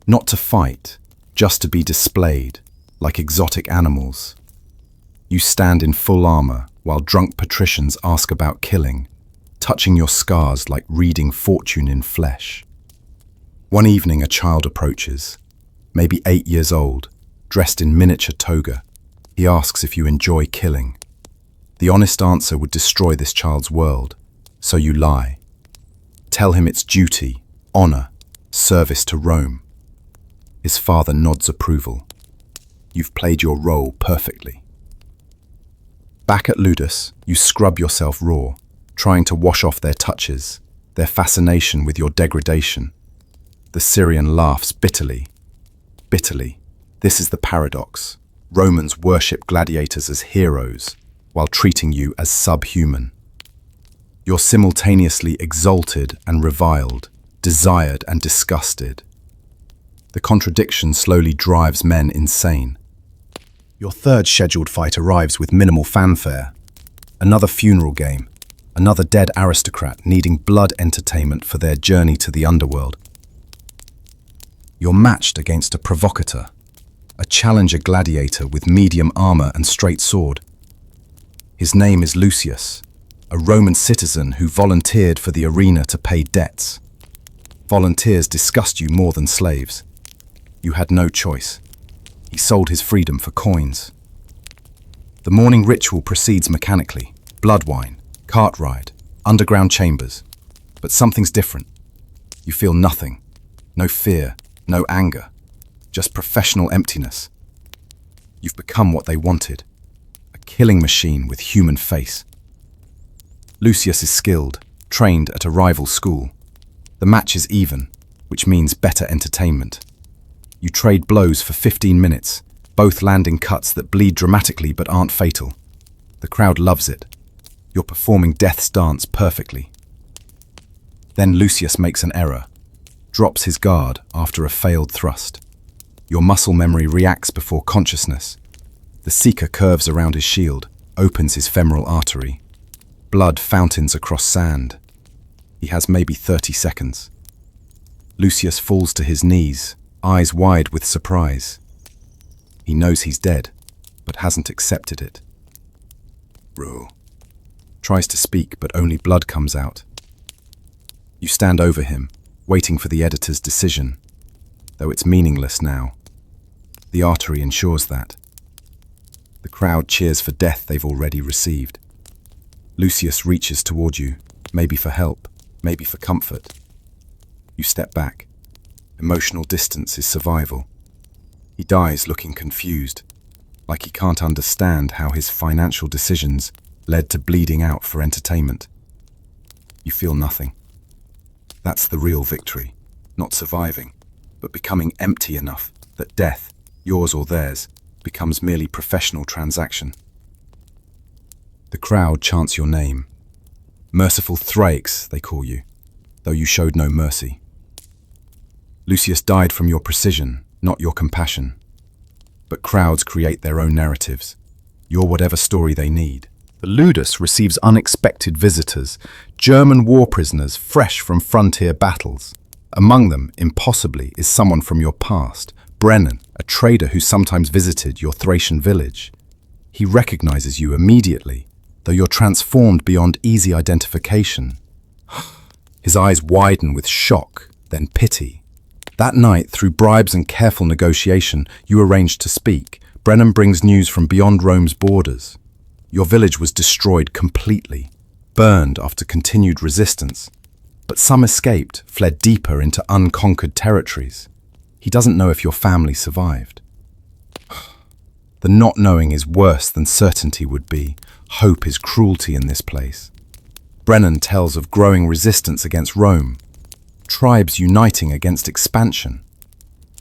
not to fight, just to be displayed, like exotic animals. You stand in full armor while drunk patricians ask about killing, touching your scars like reading fortune in flesh. One evening a child approaches, maybe 8 years old, dressed in miniature toga. He asks if you enjoy killing. The honest answer would destroy this child's world, so you lie. Tell him it's duty, honor, service to Rome. His father nods approval. You've played your role perfectly. Back at Ludus, you scrub yourself raw, trying to wash off their touches, their fascination with your degradation. The Syrian laughs bitterly. Bitterly. This is the paradox. Romans worship gladiators as heroes, while treating you as subhuman. You're simultaneously exalted and reviled, desired and disgusted. The contradiction slowly drives men insane. Your 3rd scheduled fight arrives with minimal fanfare. Another funeral game, another dead aristocrat needing blood entertainment for their journey to the underworld. You're matched against a provocateur, a challenger gladiator with medium armor and straight sword. His name is Lucius, a Roman citizen who volunteered for the arena to pay debts. Volunteers disgust you more than slaves. You had no choice. He sold his freedom for coins. The morning ritual proceeds mechanically. Blood wine, cart ride, underground chambers. But something's different. You feel nothing. No fear, no anger. Just professional emptiness. You've become what they wanted. A killing machine with human face. Lucius is skilled, trained at a rival school. The match is even, which means better entertainment. You trade blows for 15 minutes, both landing cuts that bleed dramatically but aren't fatal. The crowd loves it. You're performing death's dance perfectly. Then Lucius makes an error. drops his guard after a failed thrust. Your muscle memory reacts before consciousness. The seeker curves around his shield, opens his femoral artery. Blood fountains across sand. He has maybe 30 seconds. Lucius falls to his knees, eyes wide with surprise. He knows he's dead, but hasn't accepted it. Rule. Tries to speak, but only blood comes out. You stand over him, waiting for the editor's decision, though it's meaningless now. The artery ensures that. The crowd cheers for death they've already received. Lucius reaches toward you, maybe for help, maybe for comfort. You step back. Emotional distance is survival. He dies looking confused, like he can't understand how his financial decisions led to bleeding out for entertainment. You feel nothing. That's the real victory, not surviving, but becoming empty enough that death, yours or theirs, becomes merely professional transaction. The crowd chants your name. Merciful Thrax, they call you, though you showed no mercy. Lucius died from your precision, not your compassion. But crowds create their own narratives. You're whatever story they need. The Ludus receives unexpected visitors, German war prisoners fresh from frontier battles. Among them, impossibly, is someone from your past, Brennan, a trader who sometimes visited your Thracian village. He recognizes you immediately, though you're transformed beyond easy identification. His eyes widen with shock, then pity. That night, through bribes and careful negotiation, you arrange to speak. Brennan brings news from beyond Rome's borders. Your village was destroyed completely, burned after continued resistance. But some escaped, fled deeper into unconquered territories. He doesn't know if your family survived. The not knowing is worse than certainty would be. Hope is cruelty in this place. Brennan tells of growing resistance against Rome, tribes uniting against expansion.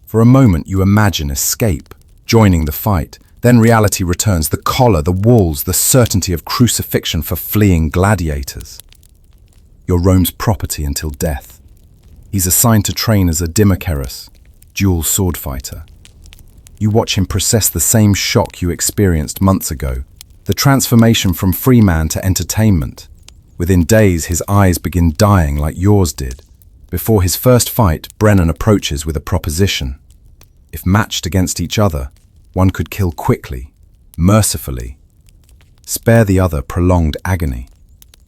For a moment you imagine escape, joining the fight. Then reality returns, the collar, the walls, the certainty of crucifixion for fleeing gladiators. You're Rome's property until death. He's assigned to train as a Dimmacarus, dual sword fighter. You watch him process the same shock you experienced months ago, the transformation from free man to entertainment. Within days, his eyes begin dying like yours did. Before his first fight, Brennan approaches with a proposition. If matched against each other, one could kill quickly, mercifully. Spare the other prolonged agony.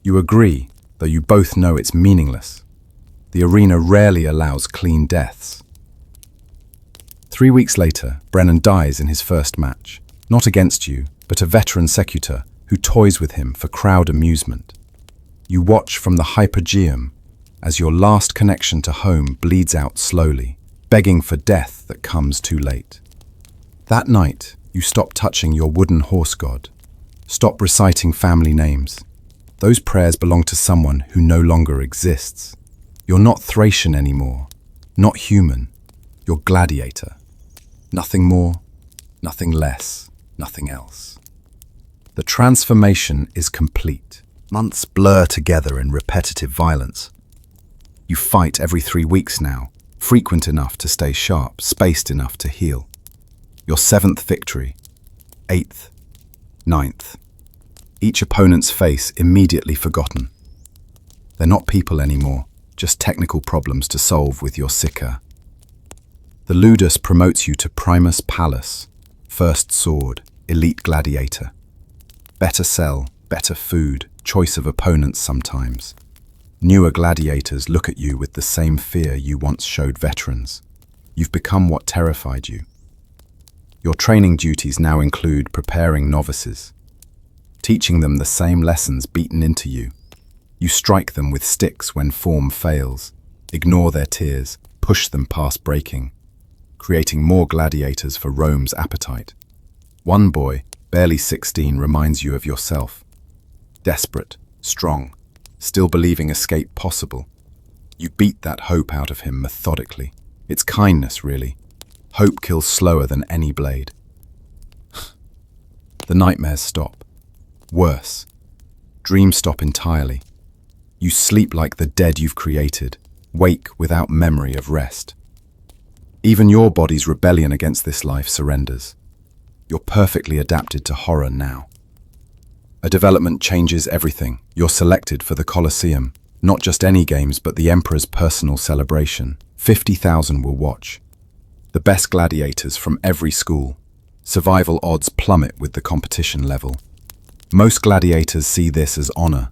You agree, though you both know it's meaningless. The arena rarely allows clean deaths. 3 weeks later, Brennan dies in his first match. Not against you, but a veteran secutor who toys with him for crowd amusement. You watch from the hypogeum as your last connection to home bleeds out slowly, begging for death that comes too late. That night, you stop touching your wooden horse god. Stop reciting family names. Those prayers belong to someone who no longer exists. You're not Thracian anymore, not human. You're Gladiator. Nothing more, nothing less, nothing else. The transformation is complete. Months blur together in repetitive violence. You fight every 3 weeks now, frequent enough to stay sharp, spaced enough to heal. Your 7th victory, 8th, 9th. Each opponent's face immediately forgotten. They're not people anymore, just technical problems to solve with your sicker. The Ludus promotes you to Primus Palus, first sword, elite gladiator. Better cell, better food, choice of opponents sometimes. Newer gladiators look at you with the same fear you once showed veterans. You've become what terrified you. Your training duties now include preparing novices, teaching them the same lessons beaten into you. You strike them with sticks when form fails, ignore their tears, push them past breaking, creating more gladiators for Rome's appetite. One boy, barely 16, reminds you of yourself. Desperate, strong, still believing escape possible. You beat that hope out of him methodically. It's kindness, really. Hope kills slower than any blade. The nightmares stop. Worse. Dreams stop entirely. You sleep like the dead you've created, wake without memory of rest. Even your body's rebellion against this life surrenders. You're perfectly adapted to horror now. A development changes everything. You're selected for the Colosseum. Not just any games, but the Emperor's personal celebration. 50,000 will watch. The best gladiators from every school. Survival odds plummet with the competition level. Most gladiators see this as honor.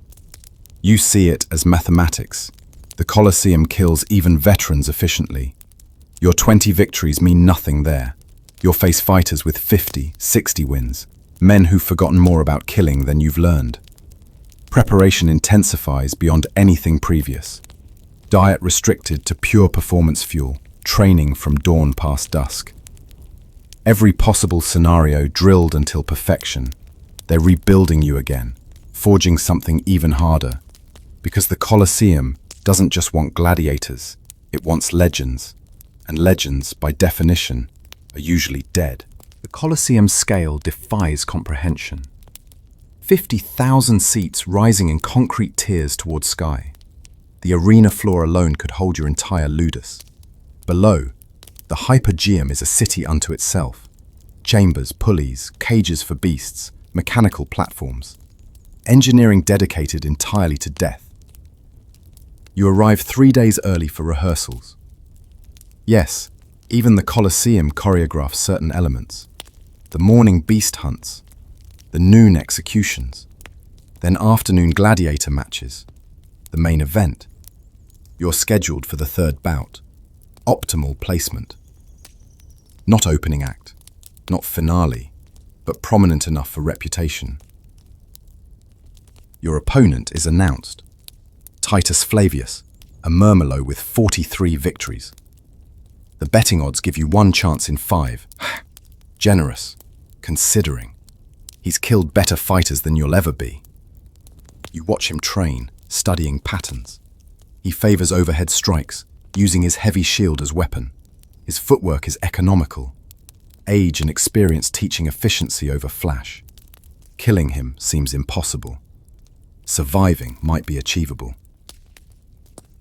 You see it as mathematics. The Colosseum kills even veterans efficiently. Your 20 victories mean nothing there. You'll face fighters with 50, 60 wins. Men who've forgotten more about killing than you've learned. Preparation intensifies beyond anything previous. Diet restricted to pure performance fuel, training from dawn past dusk. Every possible scenario drilled until perfection. They're rebuilding you again, forging something even harder. Because the Colosseum doesn't just want gladiators, it wants legends. And legends, by definition, are usually dead. The Colosseum's scale defies comprehension. 50,000 seats rising in concrete tiers towards sky. The arena floor alone could hold your entire Ludus. Below, the Hypergeum is a city unto itself. Chambers, pulleys, cages for beasts, mechanical platforms. Engineering dedicated entirely to death. You arrive 3 days early for rehearsals. Yes, even the Colosseum choreographs certain elements. The morning beast hunts, the noon executions, then afternoon gladiator matches, the main event. You're scheduled for the third bout. Optimal placement. Not opening act, not finale, but prominent enough for reputation. Your opponent is announced. Titus Flavius, a Murmelo with 43 victories. The betting odds give you 1 chance in 5. Generous, considering. He's killed better fighters than you'll ever be. You watch him train, studying patterns. He favors overhead strikes, using his heavy shield as weapon. His footwork is economical. Age and experience teaching efficiency over flash. Killing him seems impossible. Surviving might be achievable.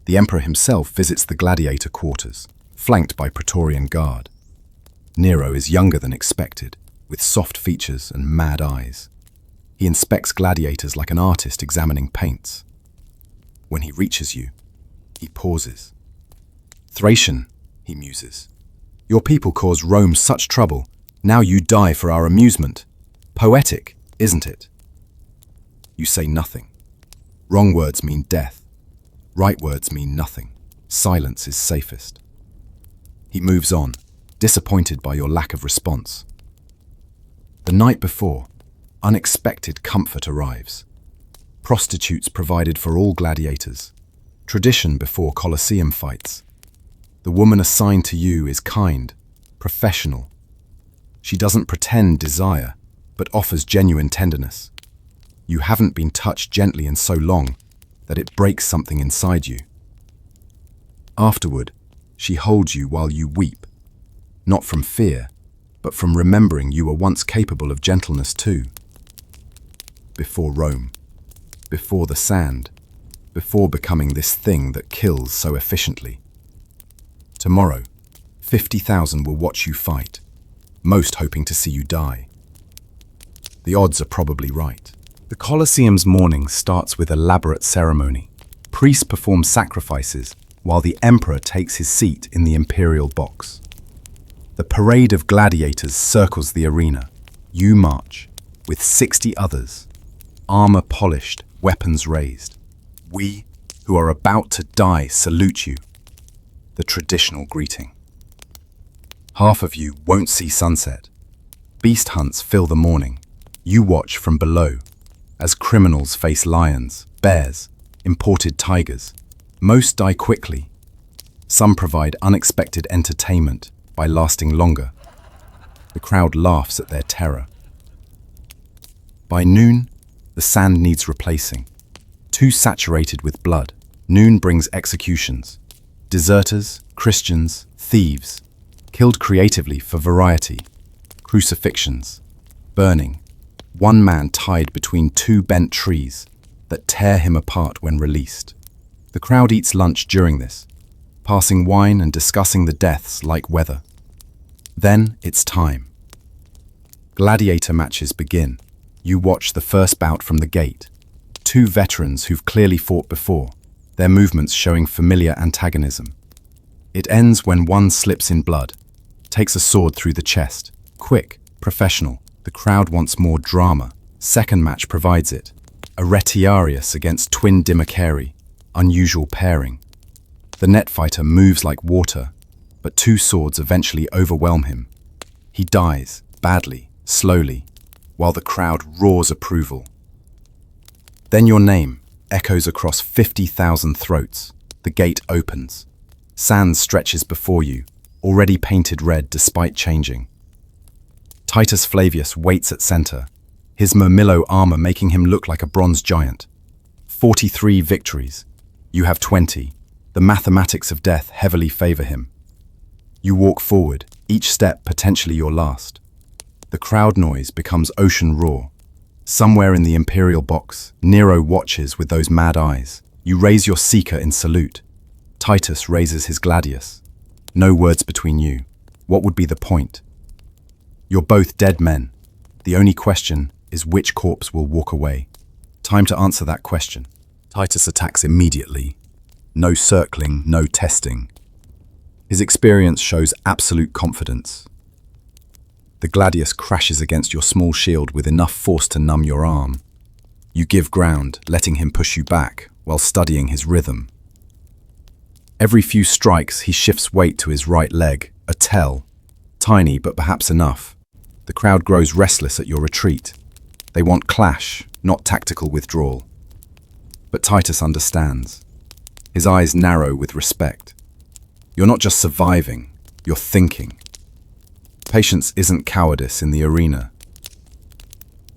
The Emperor himself visits the gladiator quarters, flanked by Praetorian Guard. Nero is younger than expected, with soft features and mad eyes. He inspects gladiators like an artist examining paints. When he reaches you, he pauses. "Thracian," he muses. "Your people cause Rome such trouble. Now you die for our amusement. Poetic, isn't it?" You say nothing. Wrong words mean death. Right words mean nothing. Silence is safest. He moves on, disappointed by your lack of response. The night before, unexpected comfort arrives. Prostitutes provided for all gladiators. Tradition before Colosseum fights. The woman assigned to you is kind, professional. She doesn't pretend desire, but offers genuine tenderness. You haven't been touched gently in so long that it breaks something inside you. Afterward, she holds you while you weep, not from fear, but from remembering you were once capable of gentleness too. Before Rome, before the sand, before becoming this thing that kills so efficiently. Tomorrow, 50,000 will watch you fight, most hoping to see you die. The odds are probably right. The Colosseum's morning starts with elaborate ceremony. Priests perform sacrifices while the emperor takes his seat in the imperial box. The parade of gladiators circles the arena. You march, with 60 others, armor polished, weapons raised. We, who are about to die, salute you. The traditional greeting. Half of you won't see sunset. Beast hunts fill the morning. You watch from below, as criminals face lions, bears, imported tigers. Most die quickly. Some provide unexpected entertainment by lasting longer. The crowd laughs at their terror. By noon, the sand needs replacing. Too saturated with blood. Noon brings executions. Deserters, Christians, thieves, killed creatively for variety. Crucifixions, burning. One man tied between 2 bent trees that tear him apart when released. The crowd eats lunch during this, passing wine and discussing the deaths like weather. Then it's time. Gladiator matches begin. You watch the first bout from the gate. Two veterans who've clearly fought before, their movements showing familiar antagonism. It ends when one slips in blood, takes a sword through the chest. Quick, professional. The crowd wants more drama. Second match provides it. A Retiarius against twin Dimacheri. Unusual pairing. The net fighter moves like water, but two swords eventually overwhelm him. He dies, badly, slowly, while the crowd roars approval. Then your name echoes across 50,000 throats. The gate opens. Sand stretches before you, already painted red despite changing. Titus Flavius waits at center, his Murmillo armor making him look like a bronze giant. 43 victories. You have 20. The mathematics of death heavily favor him. You walk forward, each step potentially your last. The crowd noise becomes ocean roar. Somewhere in the Imperial box, Nero watches with those mad eyes. You raise your seeker in salute. Titus raises his gladius. No words between you. What would be the point? You're both dead men. The only question is which corpse will walk away. Time to answer that question. Titus attacks immediately. No circling, no testing. His experience shows absolute confidence. The gladius crashes against your small shield with enough force to numb your arm. You give ground, letting him push you back, while studying his rhythm. Every few strikes, he shifts weight to his right leg, a tell. Tiny, but perhaps enough. The crowd grows restless at your retreat. They want clash, not tactical withdrawal. But Titus understands. His eyes narrow with respect. You're not just surviving, you're thinking. Patience isn't cowardice in the arena.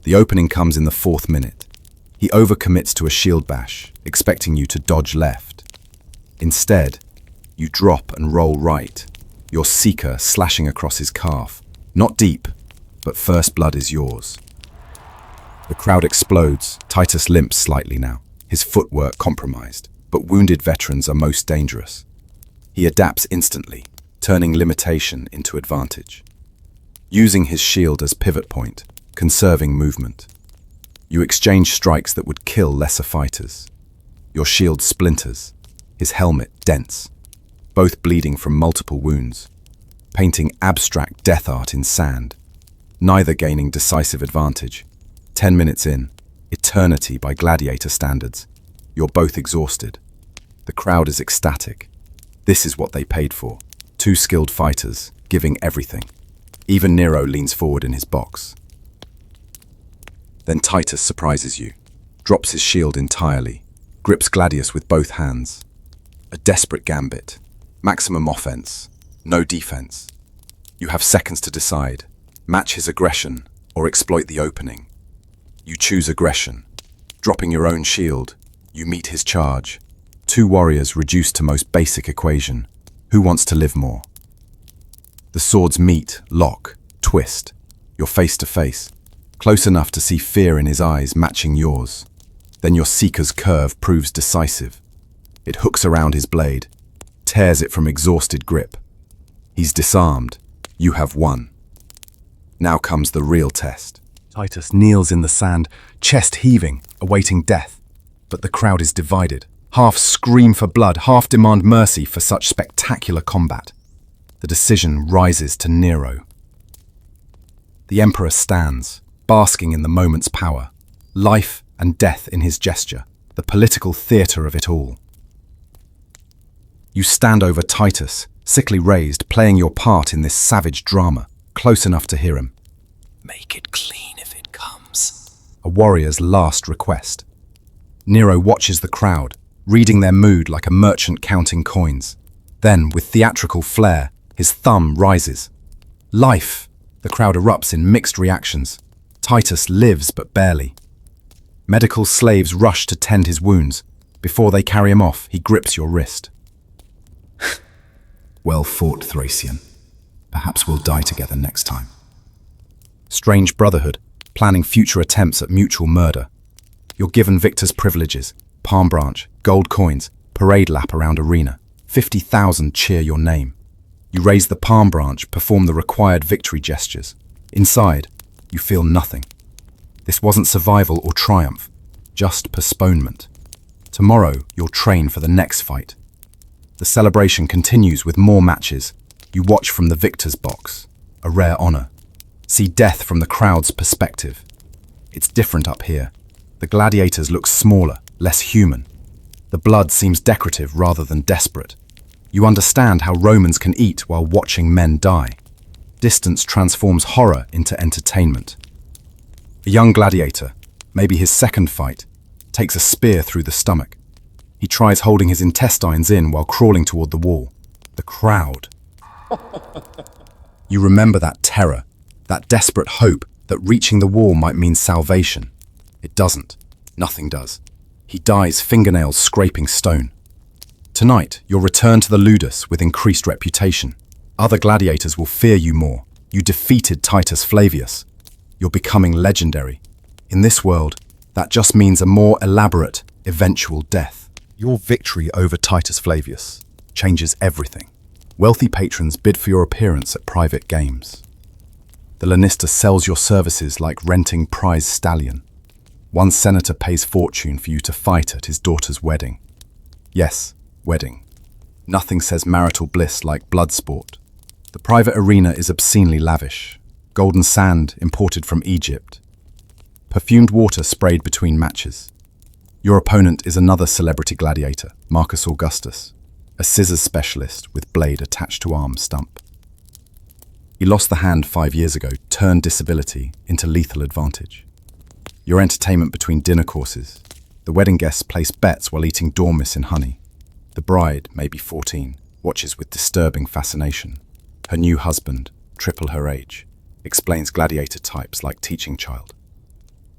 The opening comes in the 4th minute. He overcommits to a shield bash, expecting you to dodge left. Instead, you drop and roll right, your seeker slashing across his calf. Not deep, but first blood is yours. The crowd explodes. Titus limps slightly now, his footwork compromised, but wounded veterans are most dangerous. He adapts instantly, turning limitation into advantage. Using his shield as pivot point, conserving movement. You exchange strikes that would kill lesser fighters. Your shield splinters, his helmet dents, both bleeding from multiple wounds, painting abstract death art in sand, neither gaining decisive advantage. 10 minutes in, eternity by gladiator standards, you're both exhausted. The crowd is ecstatic. This is what they paid for. Two skilled fighters, giving everything. Even Nero leans forward in his box. Then Titus surprises you, drops his shield entirely, grips Gladius with both hands. A desperate gambit. Maximum offense, no defense. You have seconds to decide. Match his aggression or exploit the opening. You choose aggression. Dropping your own shield, you meet his charge. Two warriors reduced to most basic equation. Who wants to live more? The swords meet, lock, twist. You're face to face, close enough to see fear in his eyes matching yours. Then your seeker's curve proves decisive. It hooks around his blade, tears it from exhausted grip. He's disarmed. You have won. Now comes the real test. Titus kneels in the sand, chest heaving, awaiting death. But the crowd is divided. Half scream for blood, half demand mercy for such spectacular combat. The decision rises to Nero. The emperor stands, basking in the moment's power. Life and death in his gesture, the political theatre of it all. You stand over Titus, sickly raised, playing your part in this savage drama, close enough to hear him. Make it clean if it comes. A warrior's last request. Nero watches the crowd, reading their mood like a merchant counting coins. Then, with theatrical flair, his thumb rises. Life! The crowd erupts in mixed reactions. Titus lives but barely. Medical slaves rush to tend his wounds. Before they carry him off, he grips your wrist. Well fought, Thracian. Perhaps we'll die together next time. Strange brotherhood, planning future attempts at mutual murder. You're given victor's privileges, palm branch, gold coins, parade lap around arena. 50,000 cheer your name. You raise the palm branch, perform the required victory gestures. Inside, you feel nothing. This wasn't survival or triumph, just postponement. Tomorrow, you'll train for the next fight. The celebration continues with more matches. You watch from the victor's box, a rare honor. See death from the crowd's perspective. It's different up here. The gladiators look smaller, less human. The blood seems decorative rather than desperate. You understand how Romans can eat while watching men die. Distance transforms horror into entertainment. A young gladiator, maybe his second fight, takes a spear through the stomach. He tries holding his intestines in while crawling toward the wall. The crowd. You remember that terror, that desperate hope that reaching the wall might mean salvation. It doesn't. Nothing does. He dies, fingernails scraping stone. Tonight, you'll return to the Ludus with increased reputation. Other gladiators will fear you more. You defeated Titus Flavius. You're becoming legendary. In this world, that just means a more elaborate, eventual death. Your victory over Titus Flavius changes everything. Wealthy patrons bid for your appearance at private games. The Lanista sells your services like renting prize stallion. One senator pays fortune for you to fight at his daughter's wedding. Yes, wedding. Nothing says marital bliss like blood sport. The private arena is obscenely lavish. Golden sand imported from Egypt. Perfumed water sprayed between matches. Your opponent is another celebrity gladiator, Marcus Augustus, a scissors specialist with blade attached to arm stump. He lost the hand 5 years ago, turned disability into lethal advantage. Your entertainment between dinner courses. The wedding guests place bets while eating dormice in honey. The bride, maybe 14, watches with disturbing fascination. Her new husband, triple her age, explains gladiator types like teaching child.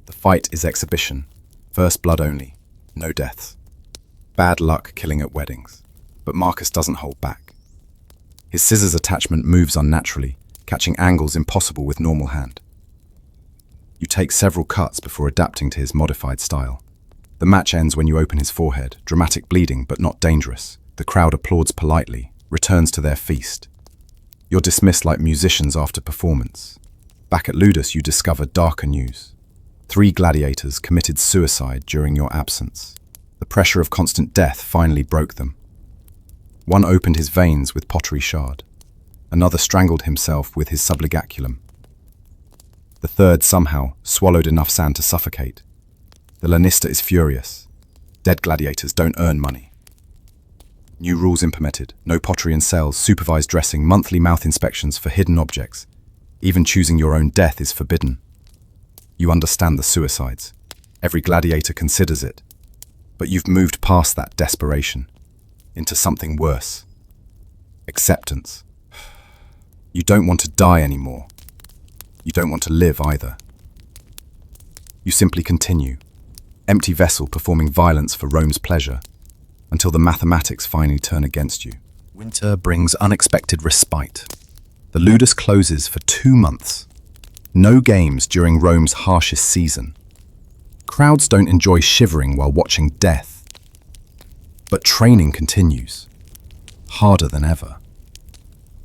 The fight is exhibition, first blood only, no deaths. Bad luck killing at weddings, but Marcus doesn't hold back. His scissors attachment moves unnaturally, catching angles impossible with normal hand. You take several cuts before adapting to his modified style. The match ends when you open his forehead, dramatic bleeding but not dangerous. The crowd applauds politely, returns to their feast. You're dismissed like musicians after performance. Back at Ludus, you discover darker news. 3 gladiators committed suicide during your absence. The pressure of constant death finally broke them. One opened his veins with pottery shard. Another strangled himself with his subligaculum. The third somehow swallowed enough sand to suffocate. The Lanista is furious. Dead gladiators don't earn money. New rules implemented. No pottery in cells, supervised dressing, monthly mouth inspections for hidden objects. Even choosing your own death is forbidden. You understand the suicides. Every gladiator considers it. But you've moved past that desperation into something worse. Acceptance. You don't want to die anymore. You don't want to live either. You simply continue, empty vessel performing violence for Rome's pleasure, until the mathematics finally turn against you. Winter brings unexpected respite. The Ludus closes for 2 months. No games during Rome's harshest season. Crowds don't enjoy shivering while watching death. But training continues, harder than ever.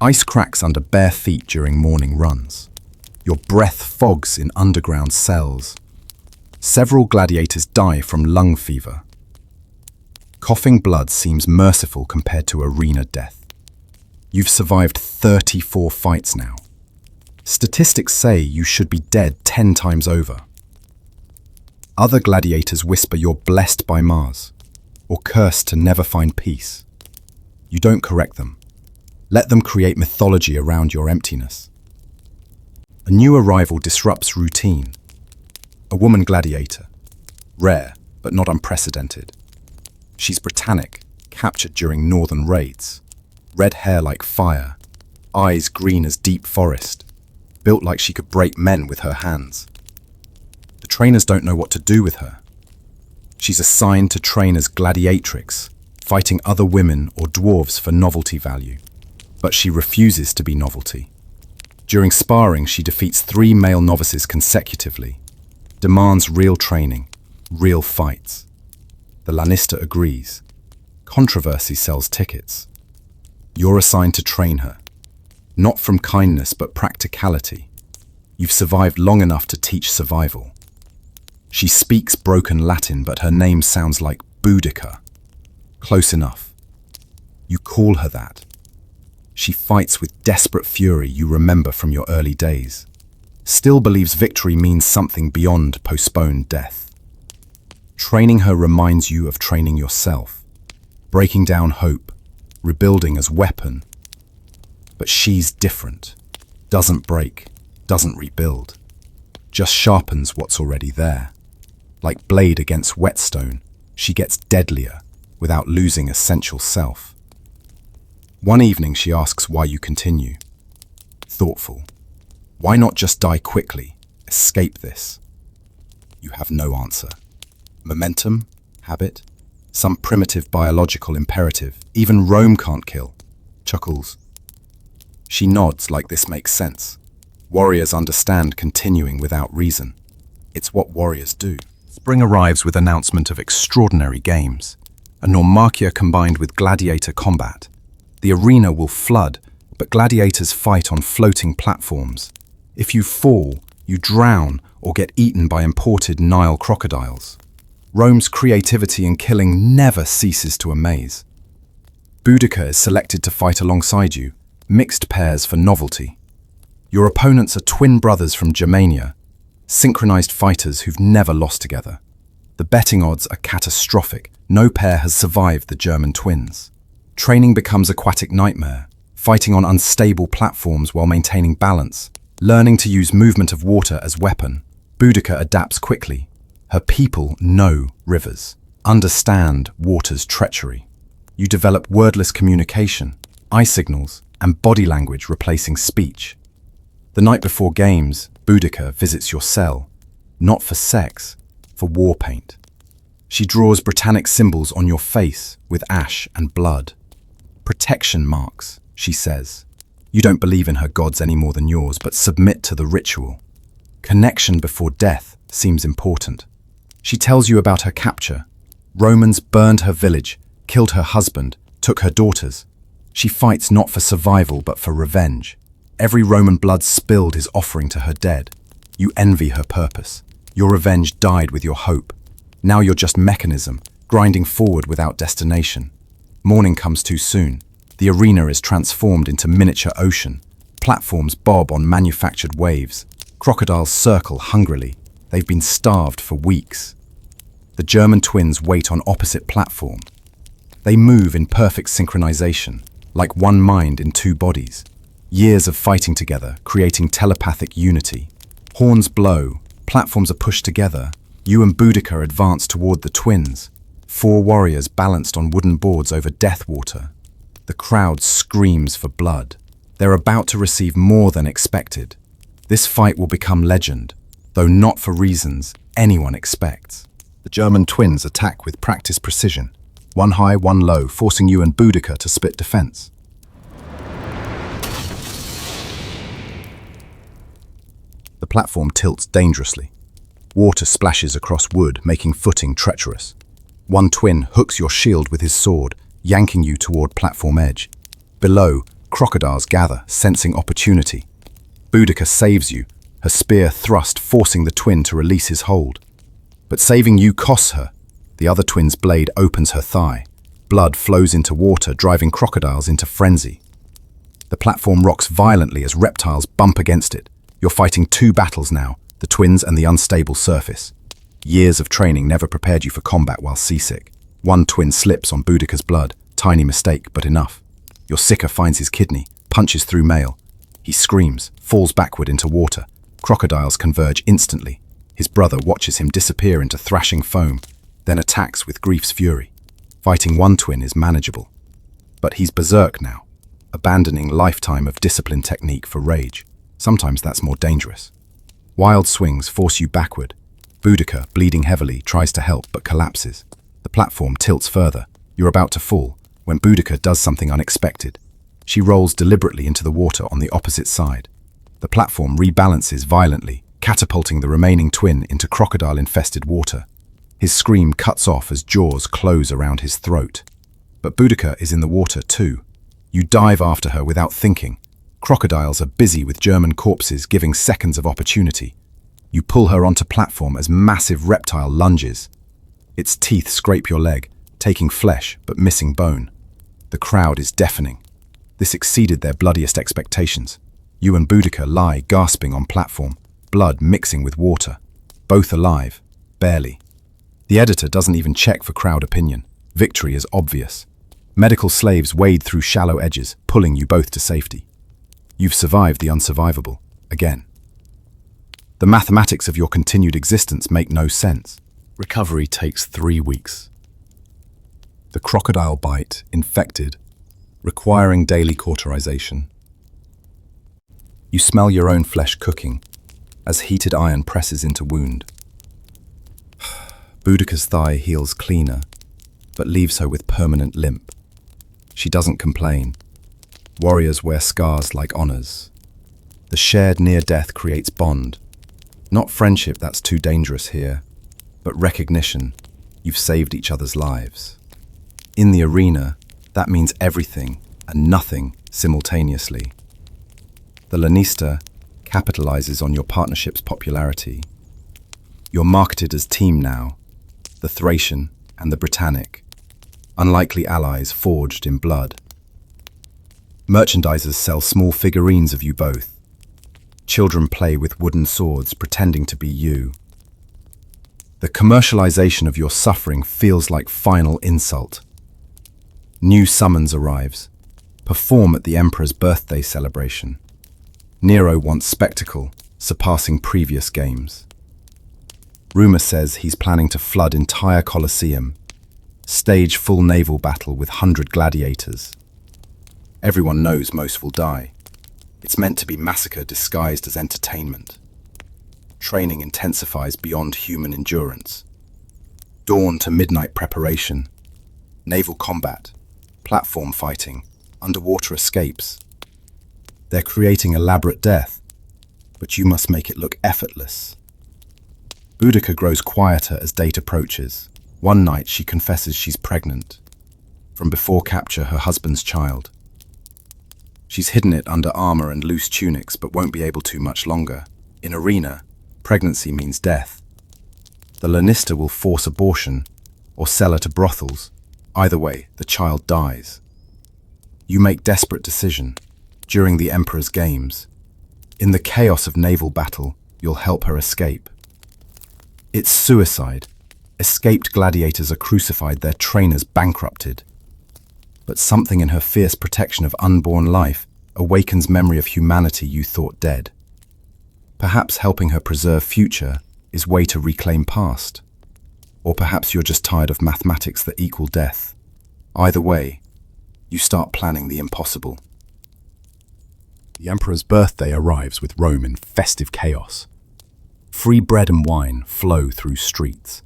Ice cracks under bare feet during morning runs. Your breath fogs in underground cells. Several gladiators die from lung fever. Coughing blood seems merciful compared to arena death. You've survived 34 fights now. Statistics say you should be dead 10 times over. Other gladiators whisper you're blessed by Mars, or cursed to never find peace. You don't correct them. Let them create mythology around your emptiness. A new arrival disrupts routine. A woman gladiator. Rare, but not unprecedented. She's Britannic, captured during northern raids. Red hair like fire, eyes green as deep forest. Built like she could break men with her hands. The trainers don't know what to do with her. She's assigned to train as gladiatrix, fighting other women or dwarves for novelty value. But she refuses to be novelty. During sparring, she defeats 3 male novices consecutively, demands real training, real fights. The Lanista agrees. Controversy sells tickets. You're assigned to train her. Not from kindness, but practicality. You've survived long enough to teach survival. She speaks broken Latin, but her name sounds like Boudica. Close enough. You call her that. She fights with desperate fury you remember from your early days. Still believes victory means something beyond postponed death. Training her reminds you of training yourself. Breaking down hope, rebuilding as weapon. But she's different. Doesn't break, doesn't rebuild. Just sharpens what's already there. Like blade against whetstone, she gets deadlier without losing essential self. One evening she asks why you continue. Thoughtful. Why not just die quickly? Escape this. You have no answer. Momentum? Habit? Some primitive biological imperative. Even Rome can't kill. Chuckles. She nods like this makes sense. Warriors understand continuing without reason. It's what warriors do. Spring arrives with announcement of extraordinary games. A Normakia combined with gladiator combat. The arena will flood, but gladiators fight on floating platforms. If you fall, you drown or get eaten by imported Nile crocodiles. Rome's creativity in killing never ceases to amaze. Boudica is selected to fight alongside you, mixed pairs for novelty. Your opponents are twin brothers from Germania, synchronized fighters who've never lost together. The betting odds are catastrophic. No pair has survived the German twins. Training becomes aquatic nightmare, fighting on unstable platforms while maintaining balance, learning to use movement of water as weapon. Boudica adapts quickly. Her people know rivers, understand water's treachery. You develop wordless communication, eye signals, and body language replacing speech. The night before games, Boudica visits your cell, not for sex, for war paint. She draws Britannic symbols on your face with ash and blood. Protection marks, she says. You don't believe in her gods any more than yours, but submit to the ritual. Connection before death seems important. She tells you about her capture. Romans burned her village, killed her husband, took her daughters. She fights not for survival, but for revenge. Every Roman blood spilled is offering to her dead. You envy her purpose. Your revenge died with your hope. Now you're just mechanism, grinding forward without destination. Morning comes too soon. The arena is transformed into miniature ocean. Platforms bob on manufactured waves. Crocodiles circle hungrily. They've been starved for weeks. The German twins wait on opposite platform. They move in perfect synchronization, like one mind in two bodies. Years of fighting together, creating telepathic unity. Horns blow, platforms are pushed together. You and Boudica advance toward the twins. 4 warriors balanced on wooden boards over death water. The crowd screams for blood. They're about to receive more than expected. This fight will become legend, though not for reasons anyone expects. The German twins attack with practiced precision. One high, one low, forcing you and Boudica to split defense. The platform tilts dangerously. Water splashes across wood, making footing treacherous. One twin hooks your shield with his sword, yanking you toward platform edge. Below, crocodiles gather, sensing opportunity. Boudica saves you, her spear thrust forcing the twin to release his hold. But saving you costs her. The other twin's blade opens her thigh. Blood flows into water, driving crocodiles into frenzy. The platform rocks violently as reptiles bump against it. You're fighting 2 battles now, the twins and the unstable surface. Years of training never prepared you for combat while seasick. One twin slips on Boudica's blood. Tiny mistake, but enough. Your sicker finds his kidney, punches through mail. He screams, falls backward into water. Crocodiles converge instantly. His brother watches him disappear into thrashing foam, then attacks with grief's fury. Fighting one twin is manageable. But he's berserk now, abandoning lifetime of disciplined technique for rage. Sometimes that's more dangerous. Wild swings force you backward. Boudica, bleeding heavily, tries to help but collapses. The platform tilts further. You're about to fall, when Boudica does something unexpected. She rolls deliberately into the water on the opposite side. The platform rebalances violently, catapulting the remaining twin into crocodile-infested water. His scream cuts off as jaws close around his throat. But Boudica is in the water too. You dive after her without thinking. Crocodiles are busy with German corpses giving seconds of opportunity. You pull her onto platform as massive reptile lunges. Its teeth scrape your leg, taking flesh but missing bone. The crowd is deafening. This exceeded their bloodiest expectations. You and Boudica lie gasping on platform, blood mixing with water. Both alive, barely. The editor doesn't even check for crowd opinion. Victory is obvious. Medical slaves wade through shallow edges, pulling you both to safety. You've survived the unsurvivable, again. The mathematics of your continued existence make no sense. Recovery takes 3 weeks. The crocodile bite, infected, requiring daily cauterization. You smell your own flesh cooking as heated iron presses into wound. Boudica's thigh heals cleaner, but leaves her with permanent limp. She doesn't complain. Warriors wear scars like honors. The shared near-death creates bond. Not friendship, that's too dangerous here, but recognition. You've saved each other's lives. In the arena, that means everything and nothing simultaneously. The Lanista capitalizes on your partnership's popularity. You're marketed as team now, the Thracian and the Britannic, unlikely allies forged in blood. Merchandisers sell small figurines of you both. Children play with wooden swords pretending to be you. The commercialization of your suffering feels like final insult. New summons arrives. Perform at the Emperor's birthday celebration. Nero wants spectacle, surpassing previous games. Rumor says he's planning to flood entire Colosseum, stage full naval battle with 100 gladiators. Everyone knows most will die. It's meant to be massacre disguised as entertainment. Training intensifies beyond human endurance. Dawn to midnight preparation, naval combat, platform fighting, underwater escapes. They're creating elaborate death, but you must make it look effortless. Boudica grows quieter as date approaches. One night she confesses she's pregnant. From before capture, her husband's child. She's hidden it under armor and loose tunics, but won't be able to much longer. In arena, pregnancy means death. The Lanista will force abortion or sell her to brothels. Either way, the child dies. You make desperate decision. During the Emperor's games, in the chaos of naval battle, you'll help her escape. It's suicide. Escaped gladiators are crucified, their trainers bankrupted. But something in her fierce protection of unborn life awakens memory of humanity you thought dead. Perhaps helping her preserve future is way to reclaim past. Or perhaps you're just tired of mathematics that equal death. Either way, you start planning the impossible. The Emperor's birthday arrives with Rome in festive chaos. Free bread and wine flow through streets.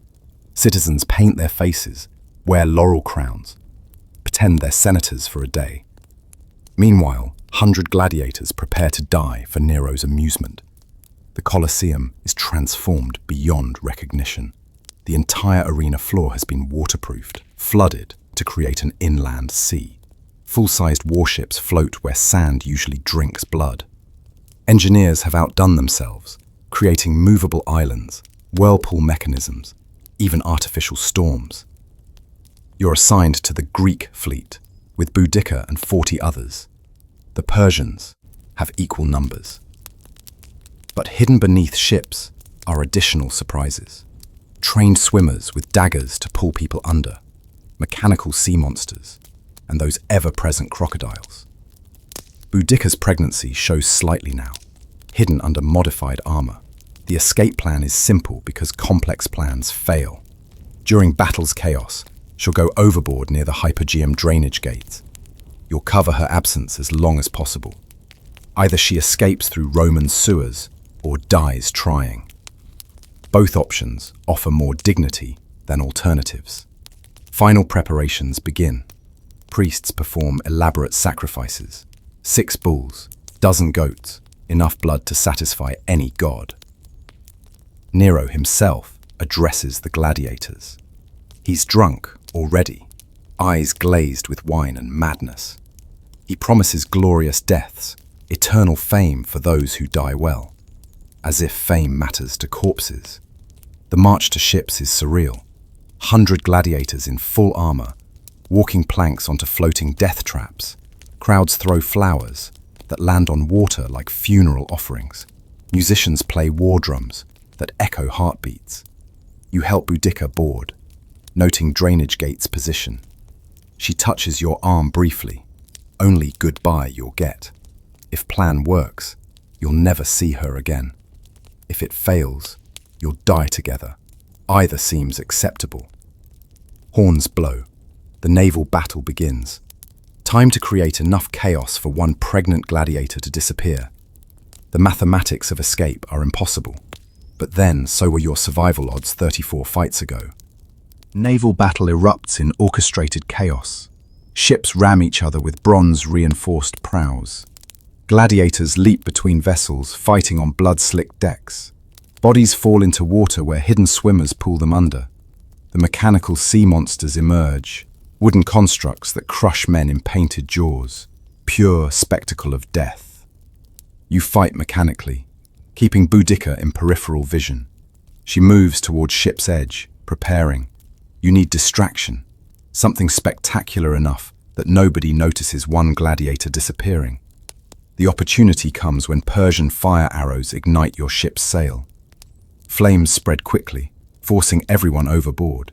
Citizens paint their faces, wear laurel crowns, pretend they're senators for a day. Meanwhile, 100 gladiators prepare to die for Nero's amusement. The Colosseum is transformed beyond recognition. The entire arena floor has been waterproofed, flooded to create an inland sea. Full-sized warships float where sand usually drinks blood. Engineers have outdone themselves, creating movable islands, whirlpool mechanisms, even artificial storms. You're assigned to the Greek fleet, with Boudica and 40 others. The Persians have equal numbers. But hidden beneath ships are additional surprises. Trained swimmers with daggers to pull people under, mechanical sea monsters, and those ever-present crocodiles. Boudica's pregnancy shows slightly now, hidden under modified armor. The escape plan is simple because complex plans fail. During battle's chaos, she'll go overboard near the Hypogeum drainage gates. You'll cover her absence as long as possible. Either she escapes through Roman sewers or dies trying. Both options offer more dignity than alternatives. Final preparations begin. Priests perform elaborate sacrifices. 6 bulls, 12 goats, enough blood to satisfy any god. Nero himself addresses the gladiators. He's drunk already, eyes glazed with wine and madness. He promises glorious deaths, eternal fame for those who die well. As if fame matters to corpses. The march to ships is surreal. 100 gladiators in full armor, walking planks onto floating death traps. Crowds throw flowers that land on water like funeral offerings. Musicians play war drums that echo heartbeats. You help Boudica board, noting drainage gate's position. She touches your arm briefly. Only goodbye you'll get. If plan works, you'll never see her again. If it fails, you'll die together. Either seems acceptable. Horns blow. The naval battle begins. Time to create enough chaos for one pregnant gladiator to disappear. The mathematics of escape are impossible. But then, so were your survival odds 34 fights ago. Naval battle erupts in orchestrated chaos. Ships ram each other with bronze-reinforced prows. Gladiators leap between vessels, fighting on blood-slicked decks. Bodies fall into water where hidden swimmers pull them under. The mechanical sea monsters emerge, wooden constructs that crush men in painted jaws. Pure spectacle of death. You fight mechanically, keeping Boudica in peripheral vision. She moves towards ship's edge, preparing. You need distraction, something spectacular enough that nobody notices one gladiator disappearing. The opportunity comes when Persian fire arrows ignite your ship's sail. Flames spread quickly, forcing everyone overboard.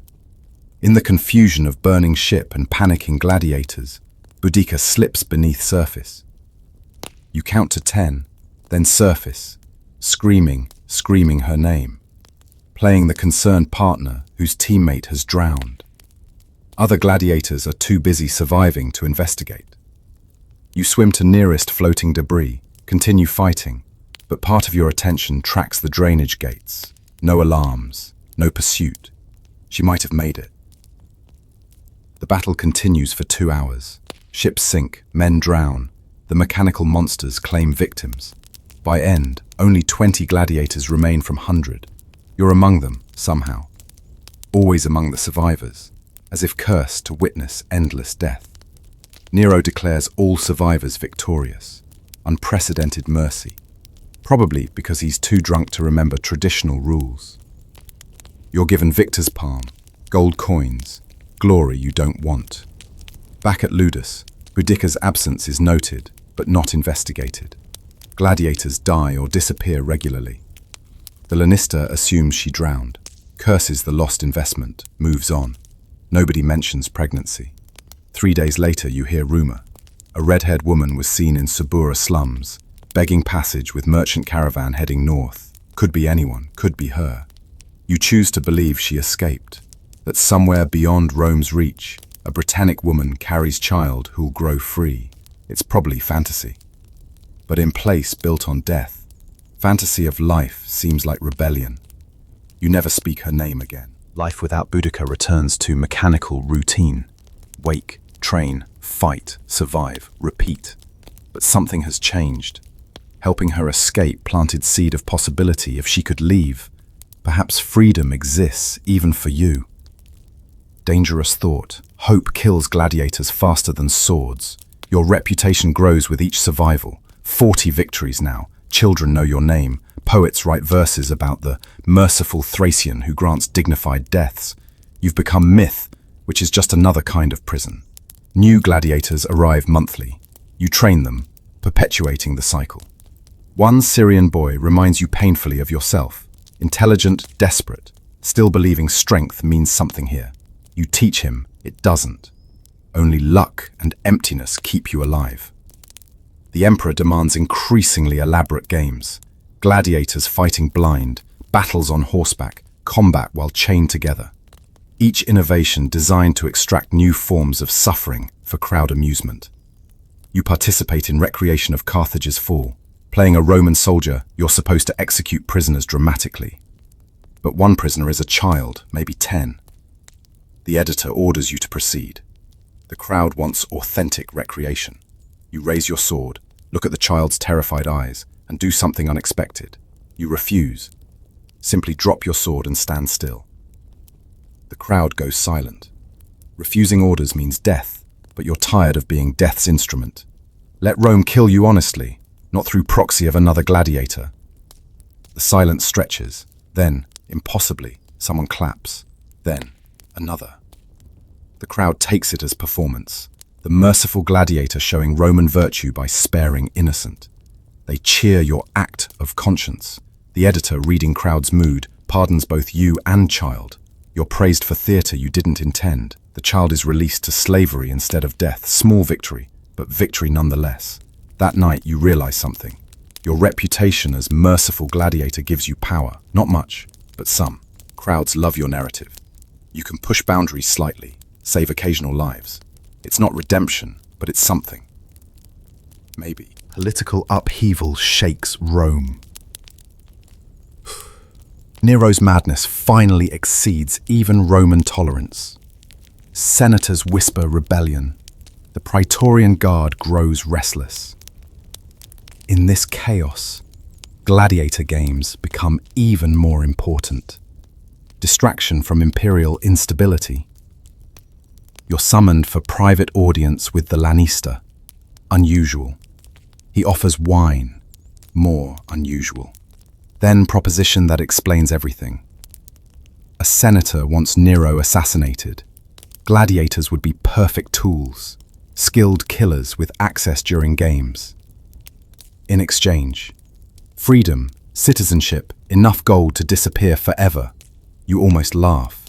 In the confusion of burning ship and panicking gladiators, Boudica slips beneath surface. You count to 10, then surface, screaming her name, playing the concerned partner whose teammate has drowned. Other gladiators are too busy surviving to investigate. You swim to nearest floating debris, continue fighting, but part of your attention tracks the drainage gates. No alarms, no pursuit. She might have made it. The battle continues for 2 hours. Ships sink, men drown, the mechanical monsters claim victims. By end, only 20 gladiators remain from 100. You're among them, somehow. Always among the survivors, as if cursed to witness endless death. Nero declares all survivors victorious. Unprecedented mercy. Probably because he's too drunk to remember traditional rules. You're given victor's palm, gold coins, glory you don't want. Back at Ludus, Boudica's absence is noted, but not investigated. Gladiators die or disappear regularly. The Lanista assumes she drowned, curses the lost investment, moves on. Nobody mentions pregnancy. 3 days later you hear rumor. A red-haired woman was seen in Subura slums, begging passage with merchant caravan heading north. Could be anyone, could be her. You choose to believe she escaped, that somewhere beyond Rome's reach, a Britannic woman carries child who'll grow free. It's probably fantasy. But in place built on death, fantasy of life seems like rebellion. You never speak her name again. Life without Boudica returns to mechanical routine. Wake, train, fight, survive, repeat. But something has changed. Helping her escape planted seed of possibility if she could leave. Perhaps freedom exists even for you. Dangerous thought. Hope kills gladiators faster than swords. Your reputation grows with each survival. 40 victories now. Children know your name. Poets write verses about the merciful Thracian who grants dignified deaths. You've become myth, which is just another kind of prison. New gladiators arrive monthly. You train them, perpetuating the cycle. One Syrian boy reminds you painfully of yourself. Intelligent, desperate, still believing strength means something here. You teach him, it doesn't. Only luck and emptiness keep you alive. The Emperor demands increasingly elaborate games. Gladiators fighting blind, battles on horseback, combat while chained together. Each innovation designed to extract new forms of suffering for crowd amusement. You participate in recreation of Carthage's fall. Playing a Roman soldier, you're supposed to execute prisoners dramatically. But one prisoner is a child, maybe 10. The editor orders you to proceed. The crowd wants authentic recreation. You raise your sword, look at the child's terrified eyes, and do something unexpected. You refuse. Simply drop your sword and stand still. The crowd goes silent. Refusing orders means death, but you're tired of being death's instrument. Let Rome kill you honestly, not through proxy of another gladiator. The silence stretches. Then, impossibly, someone claps. Then, another. The crowd takes it as performance. The merciful gladiator showing Roman virtue by sparing innocent. They cheer your act of conscience. The editor, reading crowd's mood, pardons both you and child. You're praised for theatre you didn't intend. The child is released to slavery instead of death. Small victory, but victory nonetheless. That night you realize something. Your reputation as merciful gladiator gives you power. Not much, but some. Crowds love your narrative. You can push boundaries slightly, save occasional lives. It's not redemption, but it's something. Maybe. Political upheaval shakes Rome. Nero's madness finally exceeds even Roman tolerance. Senators whisper rebellion. The Praetorian Guard grows restless. In this chaos, gladiator games become even more important. Distraction from imperial instability. You're summoned for private audience with the lanista. Unusual. He offers wine. More unusual. Then proposition that explains everything. A senator wants Nero assassinated. Gladiators would be perfect tools, skilled killers with access during games. In exchange, freedom, citizenship, enough gold to disappear forever. You almost laugh.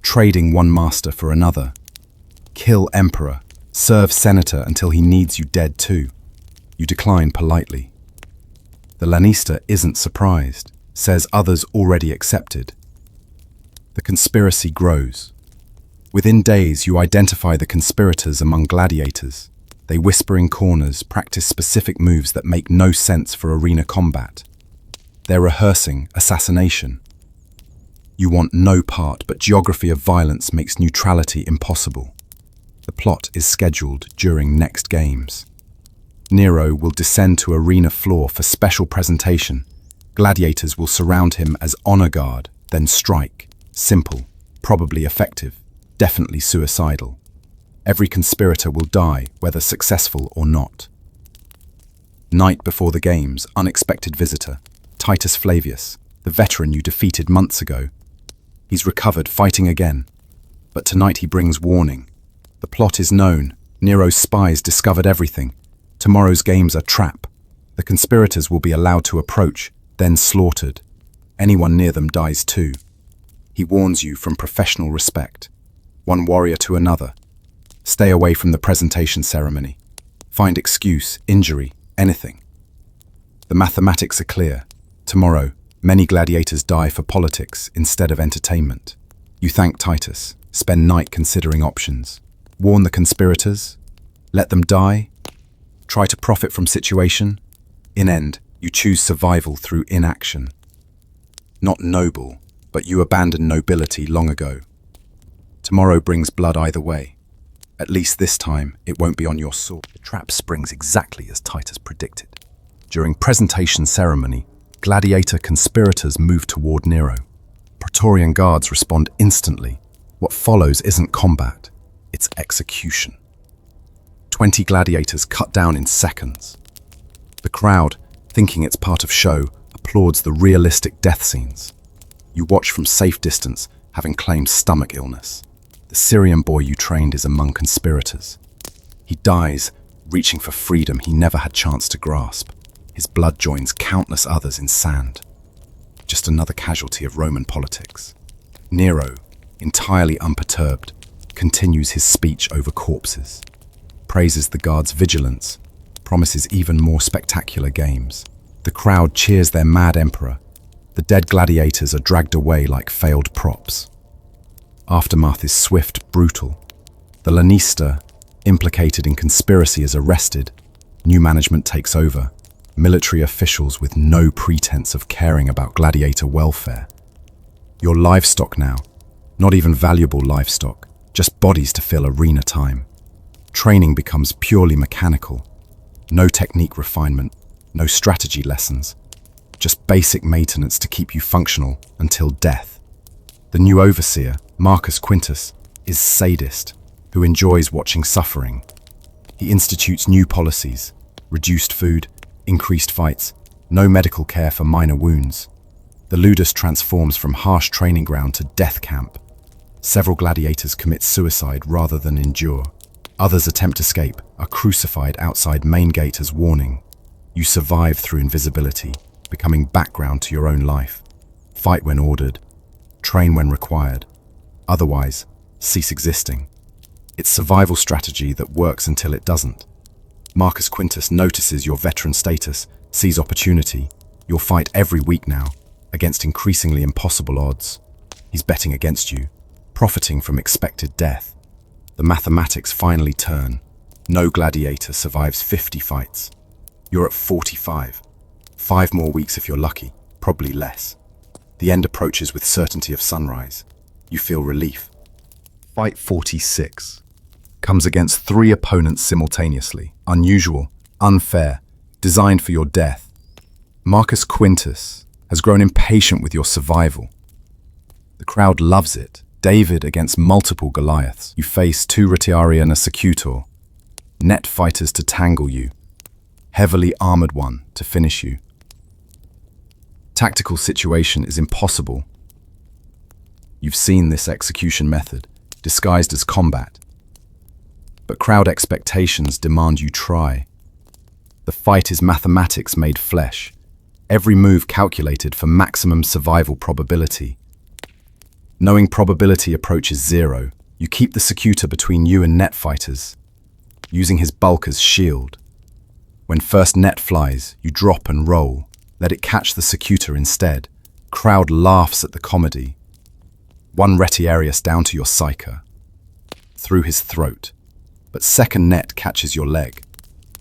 Trading one master for another. Kill emperor, serve senator until he needs you dead too. You decline politely. The lanista isn't surprised, says others already accepted. The conspiracy grows. Within days, you identify the conspirators among gladiators. They whisper in corners, practice specific moves that make no sense for arena combat. They're rehearsing assassination. You want no part, but geography of violence makes neutrality impossible. The plot is scheduled during next games. Nero will descend to arena floor for special presentation. Gladiators will surround him as honor guard, then strike. Simple, probably effective, definitely suicidal. Every conspirator will die, whether successful or not. Night before the games, unexpected visitor. Titus Flavius, the veteran you defeated months ago. He's recovered, fighting again. But tonight he brings warning. The plot is known. Nero's spies discovered everything. Tomorrow's games are trap. The conspirators will be allowed to approach, then slaughtered. Anyone near them dies too. He warns you from professional respect. One warrior to another. Stay away from the presentation ceremony. Find excuse, injury, anything. The mathematics are clear. Tomorrow, many gladiators die for politics instead of entertainment. You thank Titus, spend night considering options. Warn the conspirators, let them die, try to profit from situation. In end, you choose survival through inaction. Not noble, but you abandoned nobility long ago. Tomorrow brings blood either way. At least this time, it won't be on your sword. The trap springs exactly as Titus predicted. During presentation ceremony, gladiator conspirators move toward Nero. Praetorian guards respond instantly. What follows isn't combat, it's execution. 20 gladiators cut down in seconds. The crowd, thinking it's part of show, applauds the realistic death scenes. You watch from safe distance, having claimed stomach illness. The Syrian boy you trained is among conspirators. He dies, reaching for freedom he never had chance to grasp. His blood joins countless others in sand. Just another casualty of Roman politics. Nero, entirely unperturbed, continues his speech over corpses. Praises the guards' vigilance, promises even more spectacular games. The crowd cheers their mad emperor. The dead gladiators are dragged away like failed props. Aftermath is swift, brutal. The lanista, implicated in conspiracy, is arrested. New management takes over. Military officials with no pretense of caring about gladiator welfare. You're livestock now. Not even valuable livestock, just bodies to fill arena time. Training becomes purely mechanical. No technique refinement, no strategy lessons. Just basic maintenance to keep you functional until death. The new overseer, Marcus Quintus, is sadist, who enjoys watching suffering. He institutes new policies, reduced food, increased fights, no medical care for minor wounds. The Ludus transforms from harsh training ground to death camp. Several gladiators commit suicide rather than endure. Others attempt escape, are crucified outside main gate as warning. You survive through invisibility, becoming background to your own life. Fight when ordered, train when required. Otherwise, cease existing. It's survival strategy that works until it doesn't. Marcus Quintus notices your veteran status, sees opportunity. You'll fight every week now, against increasingly impossible odds. He's betting against you, profiting from expected death. The mathematics finally turn. No gladiator survives 50 fights. You're at 45. 5 more weeks if you're lucky, probably less. The end approaches with certainty of sunrise. You feel relief. Fight 46 comes against 3 opponents simultaneously. Unusual, unfair, designed for your death. Marcus Quintus has grown impatient with your survival. The crowd loves it. David against multiple Goliaths. You face 2 Retiari and a Secutor. Net fighters to tangle you. Heavily armored one to finish you. Tactical situation is impossible. You've seen this execution method, disguised as combat. But crowd expectations demand you try. The fight is mathematics made flesh. Every move calculated for maximum survival probability. Knowing probability approaches 0, you keep the Secutor between you and net fighters, using his bulk as shield. When first net flies, you drop and roll. Let it catch the Secutor instead. Crowd laughs at the comedy. 1 Retiarius down to your psyker, through his throat. But second net catches your leg.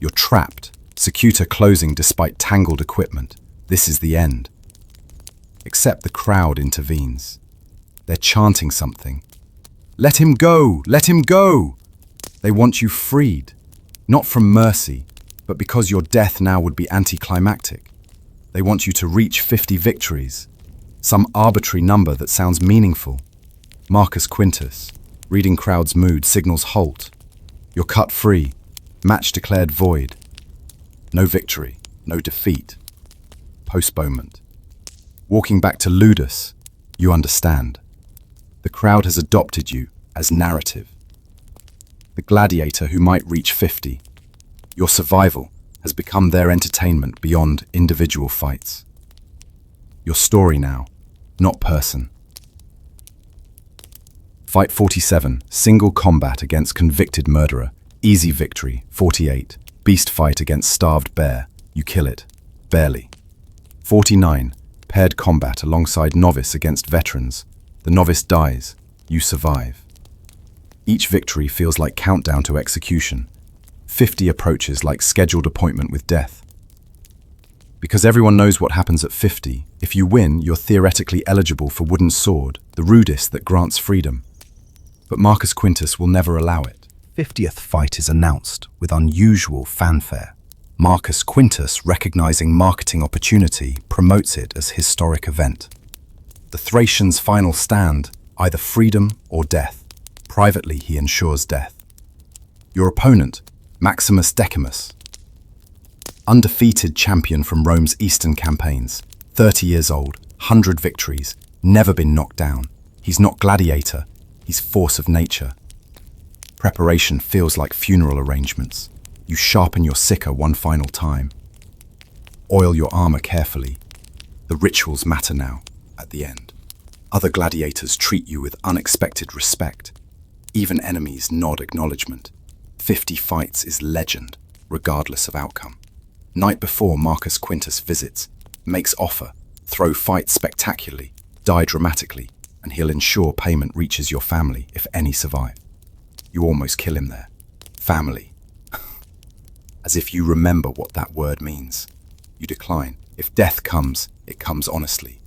You're trapped, Secutor closing despite tangled equipment. This is the end. Except the crowd intervenes. They're chanting something. Let him go! Let him go! They want you freed, not from mercy, but because your death now would be anticlimactic. They want you to reach 50 victories, some arbitrary number that sounds meaningful. Marcus Quintus, reading crowd's mood, signals halt. You're cut free, match declared void. No victory, no defeat. Postponement. Walking back to Ludus, you understand. The crowd has adopted you as narrative. The gladiator who might reach 50. Your survival has become their entertainment beyond individual fights. Your story now, not person. Fight 47, single combat against convicted murderer. Easy victory, 48. Beast fight against starved bear. You kill it, barely. 49, paired combat alongside novice against veterans. The novice dies, you survive. Each victory feels like countdown to execution. 50 approaches like scheduled appointment with death. Because everyone knows what happens at 50, if you win, you're theoretically eligible for Wooden Sword, the rudest that grants freedom. But Marcus Quintus will never allow it. 50th fight is announced with unusual fanfare. Marcus Quintus, recognizing marketing opportunity, promotes it as historic event. The Thracian's final stand, either freedom or death. Privately, he ensures death. Your opponent, Maximus Decimus, undefeated champion from Rome's eastern campaigns, 30 years old, 100 victories, never been knocked down. He's not gladiator, he's force of nature. Preparation feels like funeral arrangements. You sharpen your sickle one final time. Oil your armor carefully. The rituals matter now, at the end. Other gladiators treat you with unexpected respect. Even enemies nod acknowledgement. 50 fights is legend, regardless of outcome. Night before Marcus Quintus visits, makes offer, throw fight spectacularly, die dramatically, and he'll ensure payment reaches your family if any survive. You almost kill him there. Family. As if you remember what that word means. You decline. If death comes, it comes honestly.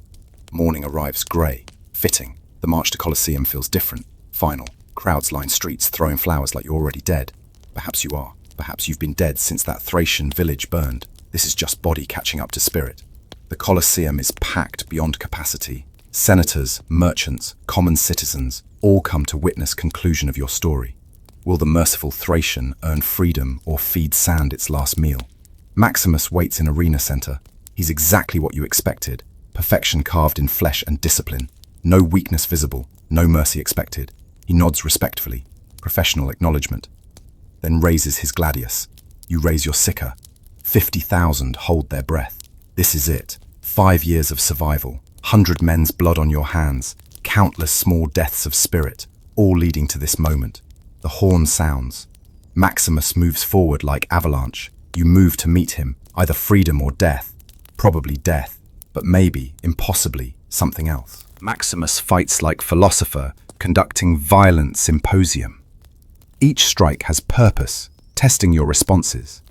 Morning arrives grey, fitting. The march to Colosseum feels different. Final. Crowds line streets throwing flowers like you're already dead. Perhaps you are. Perhaps you've been dead since that Thracian village burned. This is just body catching up to spirit. The Colosseum is packed beyond capacity. Senators, merchants, common citizens all come to witness conclusion of your story. Will the merciful Thracian earn freedom or feed sand its last meal? Maximus waits in arena center. He's exactly what you expected. Perfection carved in flesh and discipline. No weakness visible, no mercy expected. He nods respectfully, professional acknowledgement. Then raises his gladius. You raise your sicker. 50,000 hold their breath. This is it. 5 years of survival. 100 men's blood on your hands. Countless small deaths of spirit, all leading to this moment. The horn sounds. Maximus moves forward like avalanche. You move to meet him, either freedom or death. Probably death, but maybe, impossibly, something else. Maximus fights like philosopher, conducting violent symposium. Each strike has purpose, testing your responses.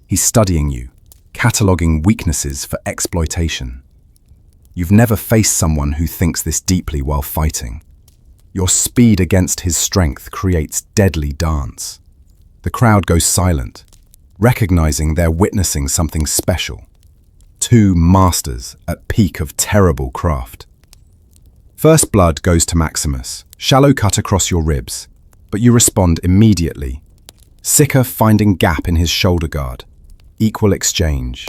He's studying you, cataloguing weaknesses for exploitation. You've never faced someone who thinks this deeply while fighting. Your speed against his strength creates deadly dance. The crowd goes silent, recognizing they're witnessing something special. Two masters at peak of terrible craft. First blood goes to Maximus, shallow cut across your ribs, but you respond immediately. Sicker finding gap in his shoulder guard. Equal exchange.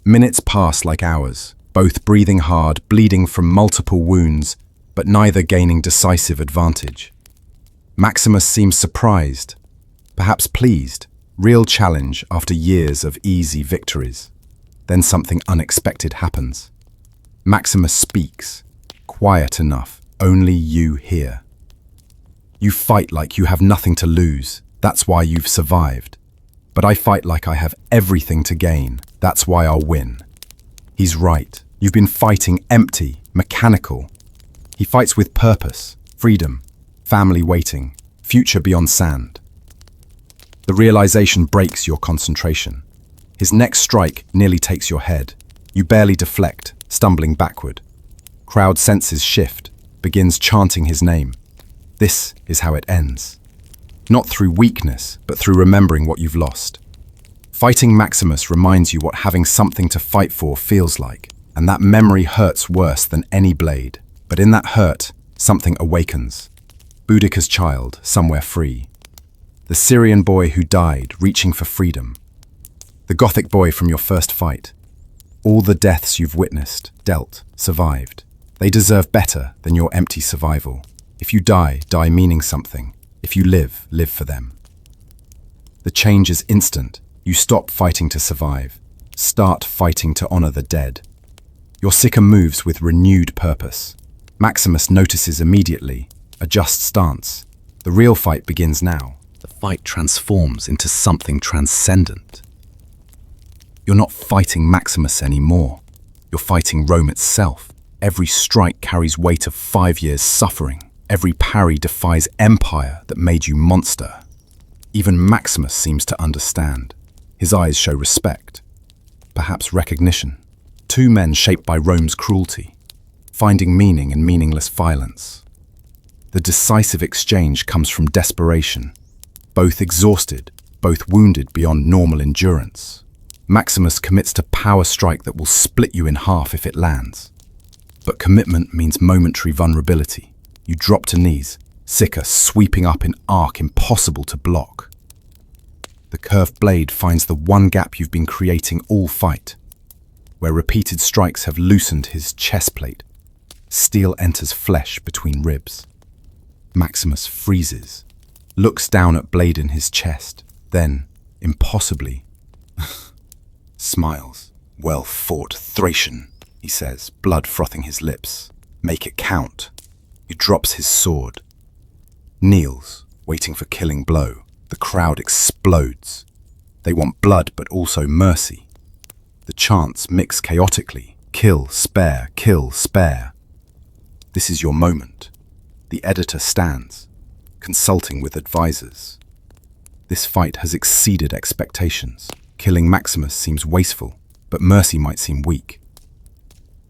Minutes pass like hours, both breathing hard, bleeding from multiple wounds, but neither gaining decisive advantage. Maximus seems surprised, perhaps pleased, real challenge after years of easy victories. Then something unexpected happens. Maximus speaks, quiet enough, only you hear. You fight like you have nothing to lose, that's why you've survived. But I fight like I have everything to gain, that's why I'll win. He's right, you've been fighting empty, mechanical. He fights with purpose, freedom, family waiting, future beyond sand. The realization breaks your concentration. His next strike nearly takes your head. You barely deflect, stumbling backward. Crowd senses shift, begins chanting his name. This is how it ends. Not through weakness, but through remembering what you've lost. Fighting Maximus reminds you what having something to fight for feels like, and that memory hurts worse than any blade. But in that hurt, something awakens. Boudica's child, somewhere free. The Syrian boy who died, reaching for freedom. The Gothic boy from your first fight. All the deaths you've witnessed, dealt, survived. They deserve better than your empty survival. If you die, die meaning something. If you live, live for them. The change is instant. You stop fighting to survive. Start fighting to honor the dead. Your sicker moves with renewed purpose. Maximus notices immediately, adjusts stance. The real fight begins now. The fight transforms into something transcendent. You're not fighting Maximus anymore. You're fighting Rome itself. Every strike carries weight of 5 years' suffering. Every parry defies empire that made you monster. Even Maximus seems to understand. His eyes show respect. Perhaps recognition. Two men shaped by Rome's cruelty, finding meaning in meaningless violence. The decisive exchange comes from desperation. Both exhausted, both wounded beyond normal endurance. Maximus commits to power strike that will split you in half if it lands. But commitment means momentary vulnerability. You drop to knees, sicker, sweeping up in arc impossible to block. The curved blade finds the one gap you've been creating all fight, where repeated strikes have loosened his chest plate. Steel enters flesh between ribs. Maximus freezes, looks down at blade in his chest, then, impossibly, smiles. "Well fought, Thracian," he says, blood frothing his lips. "Make it count." He drops his sword, kneels, waiting for killing blow. The crowd explodes. They want blood, but also mercy. The chants mix chaotically. Kill, spare, kill, spare. This is your moment. The editor stands, consulting with advisors. This fight has exceeded expectations. Killing Maximus seems wasteful, but mercy might seem weak.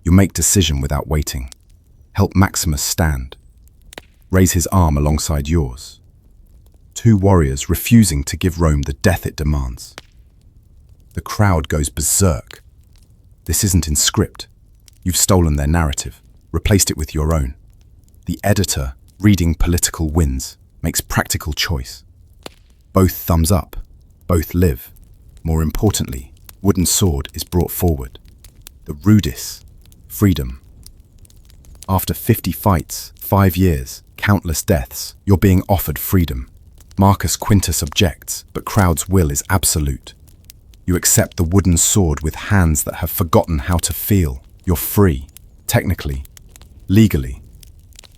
You make decision without waiting. Help Maximus stand. Raise his arm alongside yours. Two warriors refusing to give Rome the death it demands. The crowd goes berserk. This isn't in script. You've stolen their narrative, replaced it with your own. The editor, reading political winds, makes practical choice. Both thumbs up, both live. More importantly, wooden sword is brought forward. The rudis, freedom. After 50 fights, 5 years, countless deaths, you're being offered freedom. Marcus Quintus objects, but crowd's will is absolute. You accept the wooden sword with hands that have forgotten how to feel. You're free, technically, legally.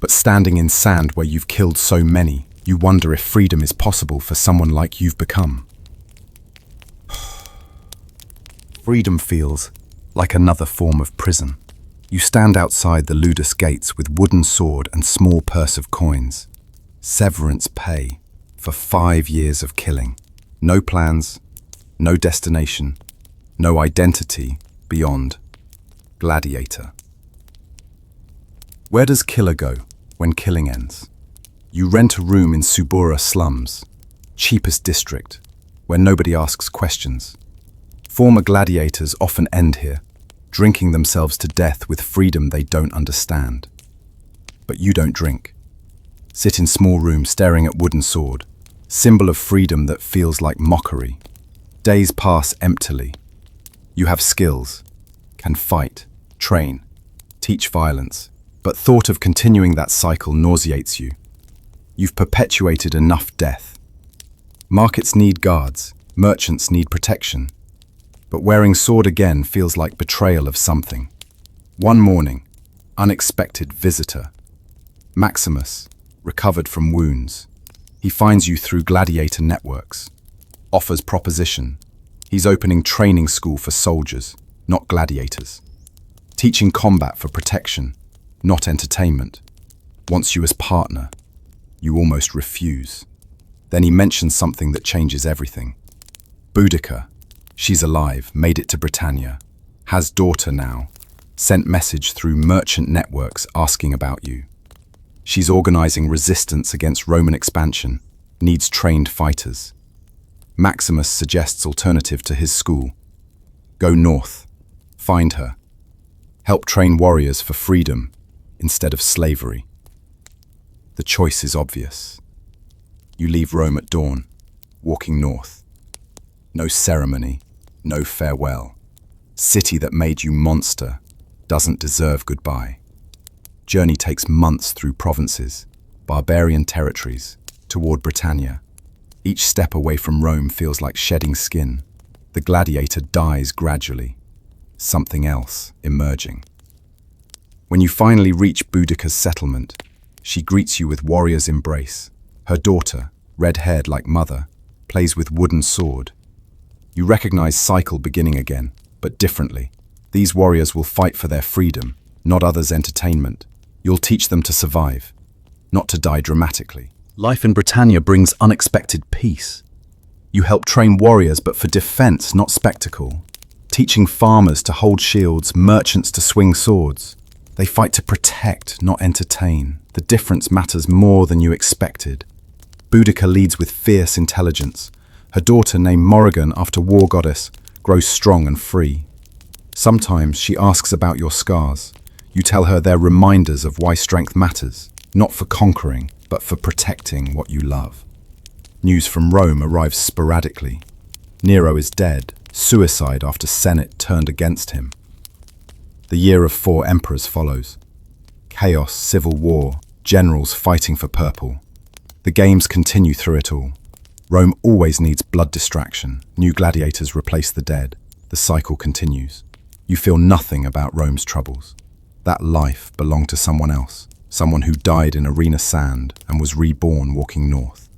But standing in sand where you've killed so many, you wonder if freedom is possible for someone like you've become. Freedom feels like another form of prison. You stand outside the Ludus gates with wooden sword and small purse of coins. Severance pay for 5 years of killing. No plans, no destination, no identity beyond Gladiator. Where does killer go when killing ends? You rent a room in Subura slums, cheapest district, where nobody asks questions. Former gladiators often end here, drinking themselves to death with freedom they don't understand. But you don't drink. Sit in small room staring at wooden sword, symbol of freedom that feels like mockery. Days pass emptily. You have skills, can fight, train, teach violence, but thought of continuing that cycle nauseates you. You've perpetuated enough death. Markets need guards, merchants need protection. But wearing sword again feels like betrayal of something. One morning, unexpected visitor. Maximus, recovered from wounds. He finds you through gladiator networks. Offers proposition. He's opening training school for soldiers, not gladiators. Teaching combat for protection, not entertainment. Wants you as partner. You almost refuse. Then he mentions something that changes everything. Boudica. She's alive, made it to Britannia. Has daughter now. Sent message through merchant networks asking about you. She's organizing resistance against Roman expansion. Needs trained fighters. Maximus suggests alternative to his school. Go north. Find her. Help train warriors for freedom instead of slavery. The choice is obvious. You leave Rome at dawn, walking north. No ceremony, no farewell. City that made you monster doesn't deserve goodbye. Journey takes months through provinces, barbarian territories, toward Britannia. Each step away from Rome feels like shedding skin. The gladiator dies gradually, something else emerging. When you finally reach Boudica's settlement, she greets you with warrior's embrace. Her daughter, red-haired like mother, plays with wooden sword. You recognize cycle beginning again, but differently. These warriors will fight for their freedom, not others' entertainment. You'll teach them to survive, not to die dramatically. Life in Britannia brings unexpected peace. You help train warriors, but for defense, not spectacle. Teaching farmers to hold shields, merchants to swing swords. They fight to protect, not entertain. The difference matters more than you expected. Boudica leads with fierce intelligence. Her daughter, named Morrigan after war goddess, grows strong and free. Sometimes she asks about your scars. You tell her they're reminders of why strength matters, not for conquering, but for protecting what you love. News from Rome arrives sporadically. Nero is dead, suicide after Senate turned against him. The year of 4 emperors follows. Chaos, civil war, generals fighting for purple. The games continue through it all. Rome always needs blood distraction. New gladiators replace the dead. The cycle continues. You feel nothing about Rome's troubles. That life belonged to someone else, someone who died in arena sand and was reborn walking north.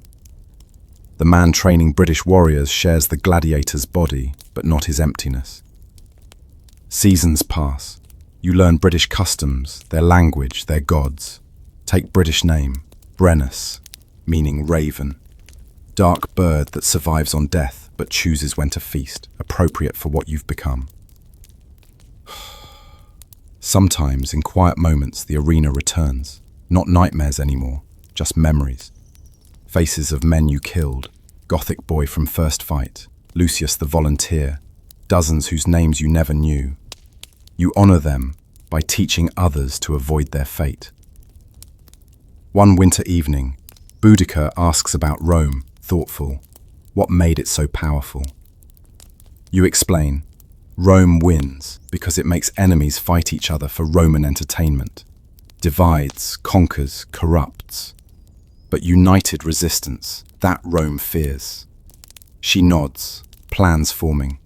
The man training British warriors shares the gladiator's body, but not his emptiness. Seasons pass. You learn British customs, their language, their gods. Take British name, Brennus, meaning raven. Dark bird that survives on death but chooses when to feast, appropriate for what you've become. Sometimes, in quiet moments, the arena returns. Not nightmares anymore, just memories. Faces of men you killed, Gothic boy from first fight, Lucius the volunteer, dozens whose names you never knew. You honor them by teaching others to avoid their fate. One winter evening, Boudica asks about Rome, thoughtful. What made it so powerful? You explain. Rome wins because it makes enemies fight each other for Roman entertainment. Divides, conquers, corrupts. But united resistance, that Rome fears. She nods, plans forming.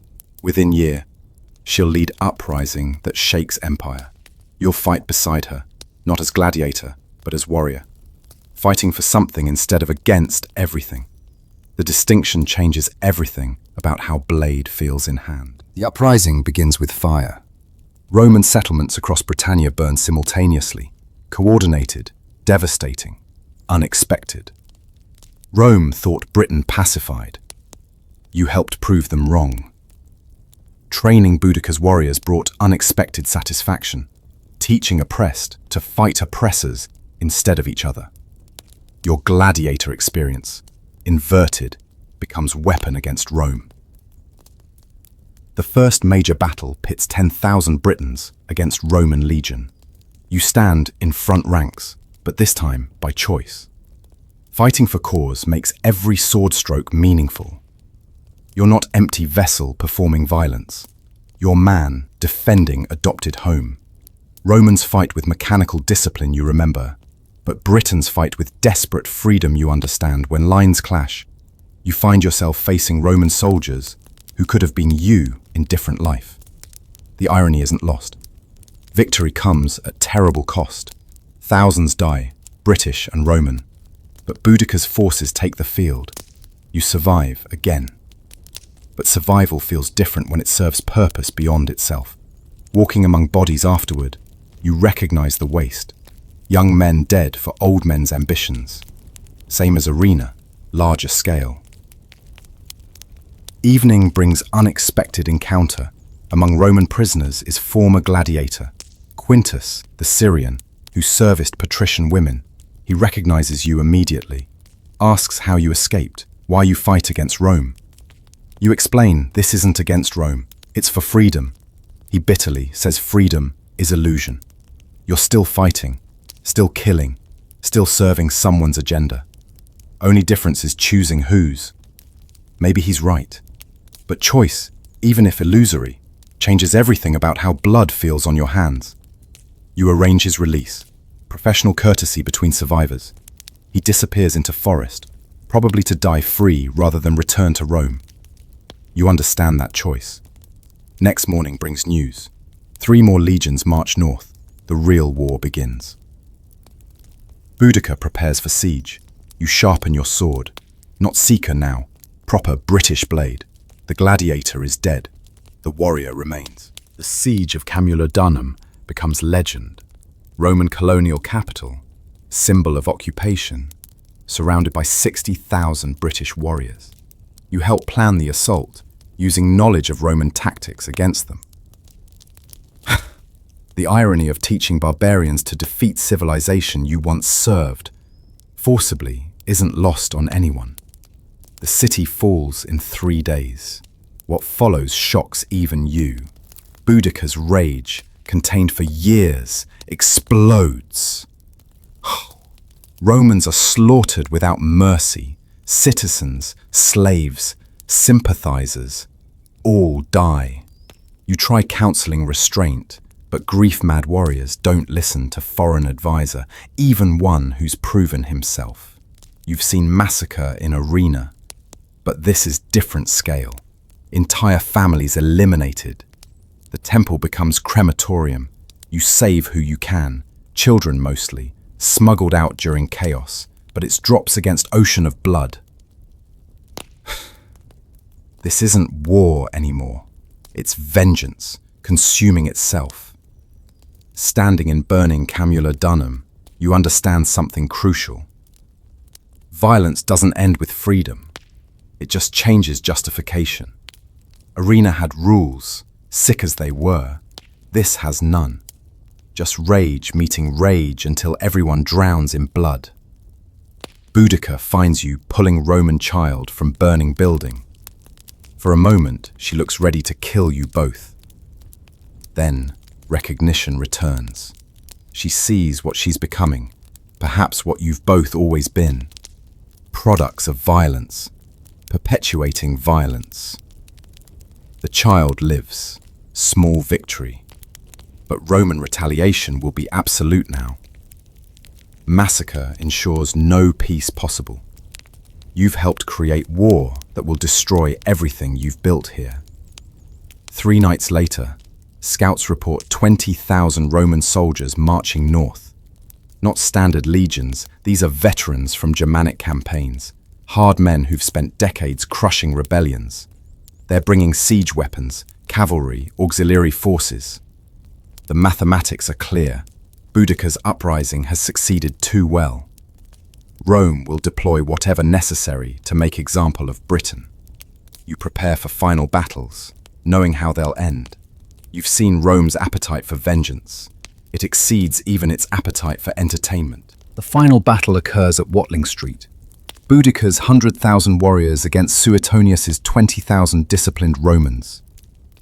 Within year, she'll lead uprising that shakes empire. You'll fight beside her, not as gladiator, but as warrior. Fighting for something instead of against everything. The distinction changes everything about how blade feels in hand. The uprising begins with fire. Roman settlements across Britannia burn simultaneously, coordinated, devastating, unexpected. Rome thought Britain pacified. You helped prove them wrong. Training Boudica's warriors brought unexpected satisfaction, teaching oppressed to fight oppressors instead of each other. Your gladiator experience, inverted, becomes weapon against Rome. The first major battle pits 10,000 Britons against Roman legion. You stand in front ranks, but this time by choice. Fighting for cause makes every sword stroke meaningful. You're not empty vessel performing violence. You're man defending adopted home. Romans fight with mechanical discipline you remember, but Britons fight with desperate freedom you understand. When lines clash, you find yourself facing Roman soldiers who could have been you in different life. The irony isn't lost. Victory comes at terrible cost. Thousands die, British and Roman. But Boudica's forces take the field. You survive again. But survival feels different when it serves purpose beyond itself. Walking among bodies afterward, you recognize the waste. Young men dead for old men's ambitions. Same as arena, larger scale. Evening brings unexpected encounter. Among Roman prisoners is former gladiator, Quintus, the Syrian, who serviced patrician women. He recognizes you immediately, asks how you escaped, why you fight against Rome. You explain this isn't against Rome, it's for freedom. He bitterly says freedom is illusion. You're still fighting, still killing, still serving someone's agenda. Only difference is choosing whose. Maybe he's right. But choice, even if illusory, changes everything about how blood feels on your hands. You arrange his release, professional courtesy between survivors. He disappears into forest, probably to die free rather than return to Rome. You understand that choice. Next morning brings news. 3 more legions march north. The real war begins. Boudica prepares for siege. You sharpen your sword. Not seeker now, proper British blade. The gladiator is dead. The warrior remains. The siege of Camulodunum becomes legend. Roman colonial capital, symbol of occupation, surrounded by 60,000 British warriors. You help plan the assault, using knowledge of Roman tactics against them. The irony of teaching barbarians to defeat civilization you once served, forcibly, isn't lost on anyone. The city falls in 3 days. What follows shocks even you. Boudica's rage, contained for years, explodes. Romans are slaughtered without mercy. Citizens, slaves, sympathizers, all die. You try counseling restraint, but grief-mad warriors don't listen to foreign advisor, even one who's proven himself. You've seen massacre in arena, but this is different scale. Entire families eliminated. The temple becomes crematorium. You save who you can, children mostly, smuggled out during chaos, but it's drops against ocean of blood. This isn't war anymore. It's vengeance, consuming itself. Standing in burning Camulodunum, you understand something crucial. Violence doesn't end with freedom. It just changes justification. Arena had rules, sick as they were. This has none. Just rage meeting rage until everyone drowns in blood. Boudica finds you pulling Roman child from burning building. For a moment, she looks ready to kill you both. Then, recognition returns. She sees what she's becoming, perhaps what you've both always been. products of violence, perpetuating violence. The child lives, small victory, but Roman retaliation will be absolute now. Massacre ensures no peace possible. You've helped create war that will destroy everything you've built here. 3 nights later, scouts report 20,000 Roman soldiers marching north. Not standard legions, these are veterans from Germanic campaigns, hard men who've spent decades crushing rebellions. They're bringing siege weapons, cavalry, auxiliary forces. The mathematics are clear. Boudicca's uprising has succeeded too well. Rome will deploy whatever necessary to make example of Britain. You prepare for final battles, knowing how they'll end. You've seen Rome's appetite for vengeance. It exceeds even its appetite for entertainment. The final battle occurs at Watling Street. Boudicca's 100,000 warriors against Suetonius's 20,000 disciplined Romans.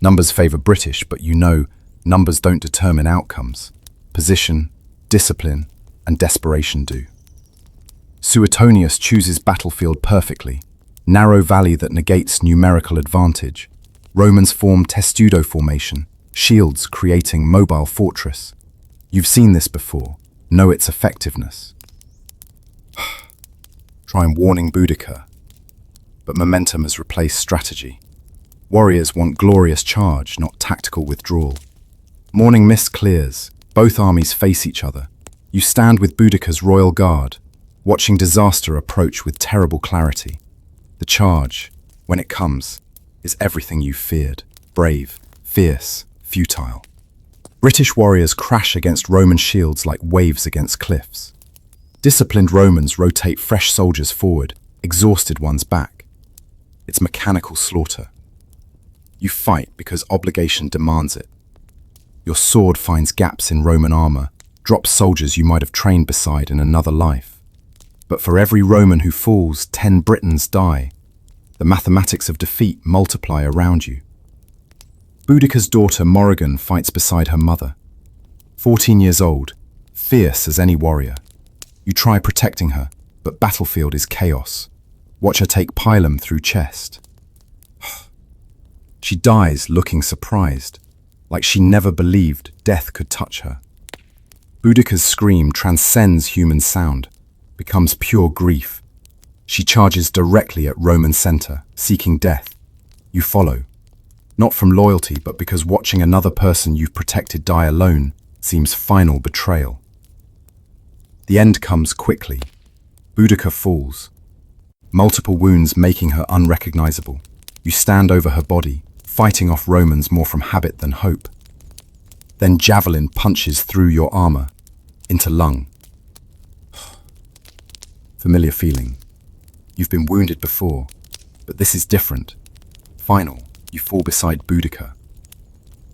Numbers favor British, but you know, numbers don't determine outcomes. Position, discipline, and desperation do. Suetonius chooses battlefield perfectly. Narrow valley that negates numerical advantage. Romans form testudo formation, shields creating mobile fortress. You've seen this before. Know its effectiveness. Try warning Boudicca, but momentum has replaced strategy. Warriors want glorious charge, not tactical withdrawal. Morning mist clears. Both armies face each other. You stand with Boudicca's royal guard, watching disaster approach with terrible clarity. The charge, when it comes, is everything you feared. Brave, fierce, futile. British warriors crash against Roman shields like waves against cliffs. Disciplined Romans rotate fresh soldiers forward, exhausted ones back. It's mechanical slaughter. You fight because obligation demands it. Your sword finds gaps in Roman armor, drops soldiers you might have trained beside in another life. But for every Roman who falls, 10 Britons die. The mathematics of defeat multiply around you. Boudicca's daughter Morrigan fights beside her mother. 14 years old, fierce as any warrior. You try protecting her, but battlefield is chaos. Watch her take pilum through chest. She dies looking surprised, like she never believed death could touch her. Boudicca's scream transcends human sound, becomes pure grief. She charges directly at Roman center, seeking death. You follow, not from loyalty, but because watching another person you've protected die alone seems final betrayal. The end comes quickly. Boudicca falls, multiple wounds making her unrecognizable. You stand over her body, fighting off Romans more from habit than hope. Then javelin punches through your armor, into lung. Familiar feeling. You've been wounded before, but this is different. Final, you fall beside Boudicca.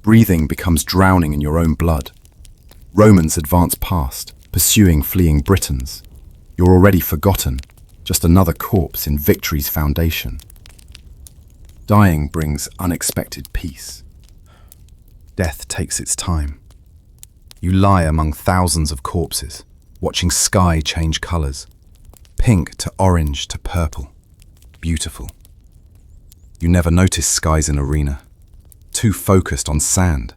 Breathing becomes drowning in your own blood. Romans advance past, pursuing fleeing Britons. You're already forgotten, just another corpse in victory's foundation. Dying brings unexpected peace. Death takes its time. You lie among thousands of corpses, watching sky change colors. Pink to orange to purple. Beautiful. You never notice skies in arena. Too focused on sand.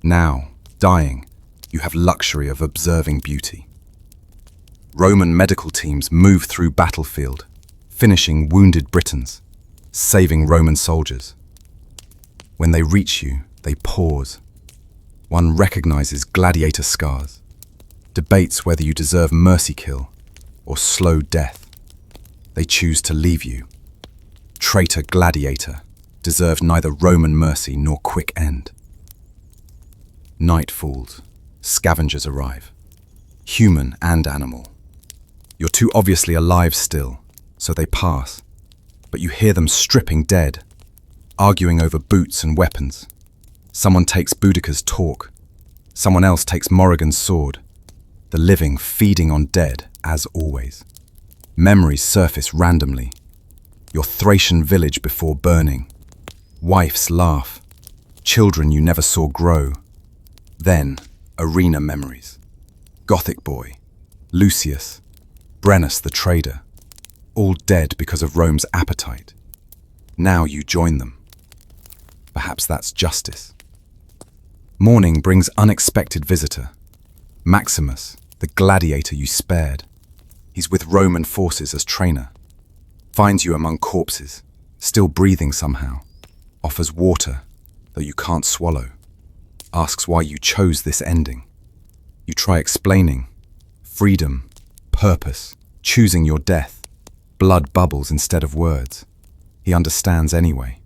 Now, dying, you have luxury of observing beauty. Roman medical teams move through battlefield, finishing wounded Britons, saving Roman soldiers. When they reach you, they pause. One recognizes gladiator scars, debates whether you deserve mercy kill or slow death. They choose to leave you. Traitor gladiator deserved neither Roman mercy nor quick end. Night falls. Scavengers arrive. Human and animal. You're too obviously alive still, so they pass. But you hear them stripping dead, arguing over boots and weapons. Someone takes Boudicca's torque. Someone else takes Morrigan's sword. The living feeding on dead, as always. Memories surface randomly. Your Thracian village before burning. Wife's laugh. Children you never saw grow. Then, arena memories. Gothic boy. Lucius. Brennus the trader. all dead because of Rome's appetite. Now you join them. Perhaps that's justice. Morning brings unexpected visitor. Maximus, the gladiator you spared. He's with Roman forces as trainer. Finds you among corpses, still breathing somehow. Offers water, though you can't swallow. Asks why you chose this ending. You try explaining. Freedom, purpose, choosing your death. Blood bubbles instead of words. He understands anyway.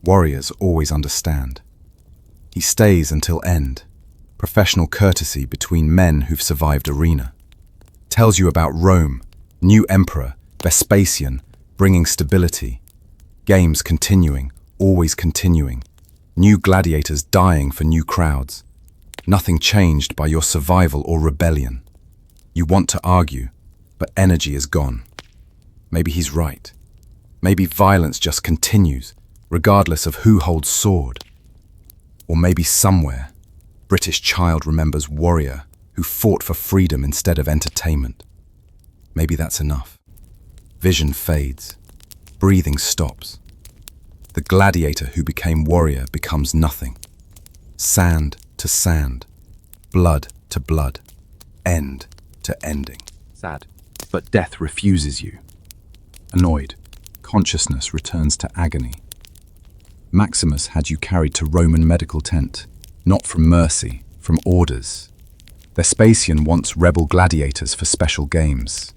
Warriors always understand. He stays until end. Professional courtesy between men who've survived arena. Tells you about Rome, new emperor, Vespasian, bringing stability. Games continuing, always continuing. New gladiators dying for new crowds. Nothing changed by your survival or rebellion. You want to argue, but energy is gone. Maybe he's right. Maybe violence just continues, regardless of who holds sword. Or maybe somewhere, British child remembers warrior who fought for freedom instead of entertainment. Maybe that's enough. Vision fades. Breathing stops. The gladiator who became warrior becomes nothing. Sand to sand. Blood to blood. End to ending. Sad, but death refuses you. Annoyed, consciousness returns to agony. Maximus had you carried to Roman medical tent, not from mercy, from orders. Vespasian wants rebel gladiators for special games.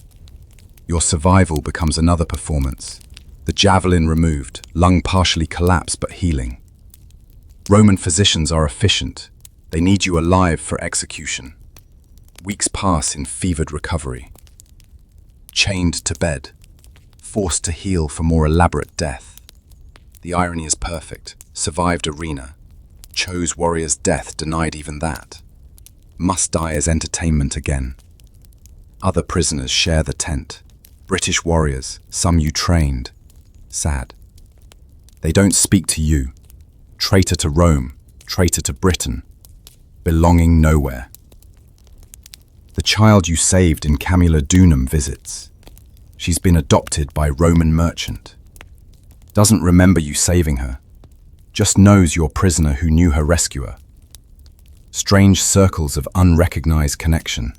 Your survival becomes another performance. The javelin removed, lung partially collapsed but healing. Roman physicians are efficient. They need you alive for execution. Weeks pass in fevered recovery. Chained to bed, forced to heal for more elaborate death. The irony is perfect. Survived arena. Chose warrior's death, denied even that. Must die as entertainment again. Other prisoners share the tent. British warriors, some you trained. Sad. They don't speak to you. Traitor to Rome, traitor to Britain. Belonging nowhere. The child you saved in Camula Dunum visits. She's been adopted by Roman merchant. Doesn't remember you saving her. Just knows you're prisoner who knew her rescuer. Strange circles of unrecognized connection.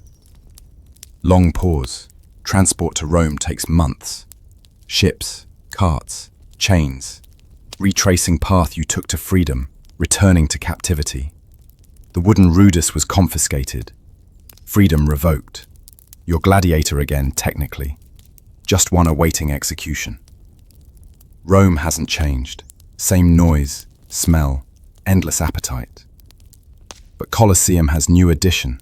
Long pause. Transport to Rome takes months. Ships, carts, chains. Retracing path you took to freedom, returning to captivity. The wooden rudis was confiscated. Freedom revoked. You're gladiator again, technically. Just one awaiting execution. Rome hasn't changed. Same noise, smell, endless appetite. But Colosseum has new addition.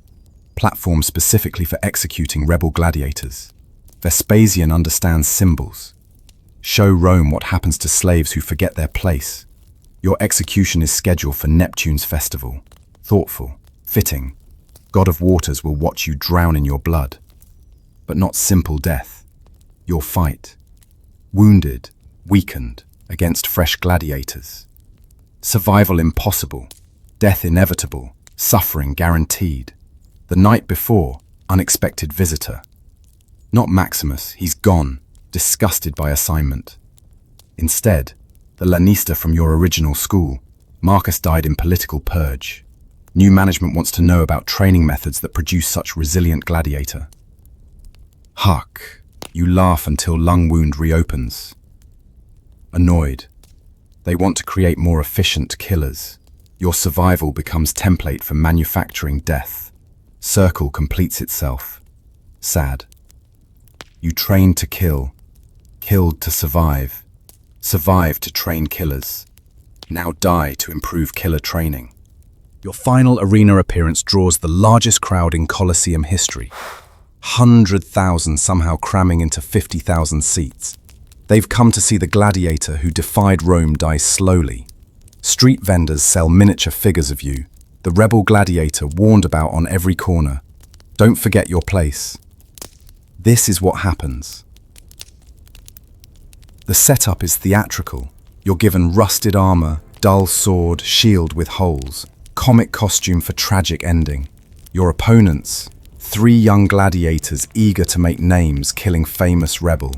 Platform specifically for executing rebel gladiators. Vespasian understands symbols. Show Rome what happens to slaves who forget their place. Your execution is scheduled for Neptune's festival. Thoughtful, fitting. God of Waters will watch you drown in your blood. But not simple death. Your fight. Wounded, weakened, against fresh gladiators. Survival impossible. Death inevitable. Suffering guaranteed. The night before, unexpected visitor. Not Maximus, he's gone, disgusted by assignment. Instead, the lanista from your original school. Marcus died in political purge. New management wants to know about training methods that produce such resilient gladiator. Huck, you laugh until lung wound reopens. Annoyed. They want to create more efficient killers. Your survival becomes template for manufacturing death. Circle completes itself. Sad. You train to kill. Killed to survive. Survive to train killers. Now die to improve killer training. Your final arena appearance draws the largest crowd in Colosseum history. 100,000 somehow cramming into 50,000 seats. They've come to see the gladiator who defied Rome die slowly. Street vendors sell miniature figures of you. The rebel gladiator warned about on every corner. Don't forget your place. This is what happens. The setup is theatrical. You're given rusted armor, dull sword, shield with holes. Comic costume for tragic ending. Your opponents, 3 young gladiators eager to make names killing famous rebel.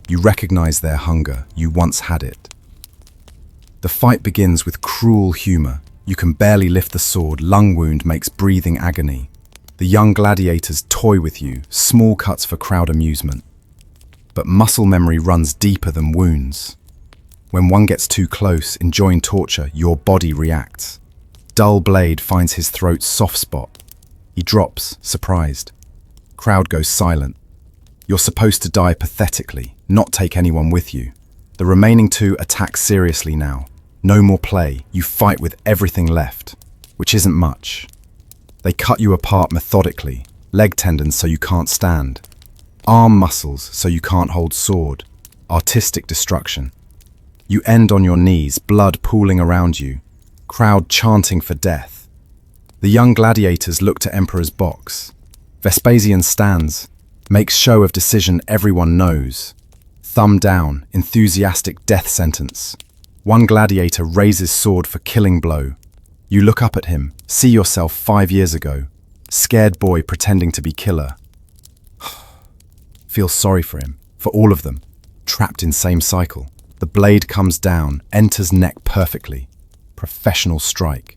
You recognize their hunger. You once had it. The fight begins with cruel humor. You can barely lift the sword. Lung wound makes breathing agony. The young gladiators toy with you, small cuts for crowd amusement. But muscle memory runs deeper than wounds. When one gets too close, enjoying torture, your body reacts. Dull blade finds his throat's soft spot. He drops, surprised. Crowd goes silent. You're supposed to die pathetically, not take anyone with you. The remaining two attack seriously now. No more play. You fight with everything left, which isn't much. They cut you apart methodically. Leg tendons so you can't stand. Arm muscles so you can't hold sword. Artistic destruction. You end on your knees, blood pooling around you. Crowd chanting for death. The young gladiators look to Emperor's box. Vespasian stands, makes show of decision everyone knows. Thumb down, enthusiastic death sentence. One gladiator raises sword for killing blow. You look up at him, see yourself 5 years ago. Scared boy pretending to be killer. Feel sorry for him, for all of them. Trapped in same cycle. The blade comes down, enters neck perfectly. Professional strike.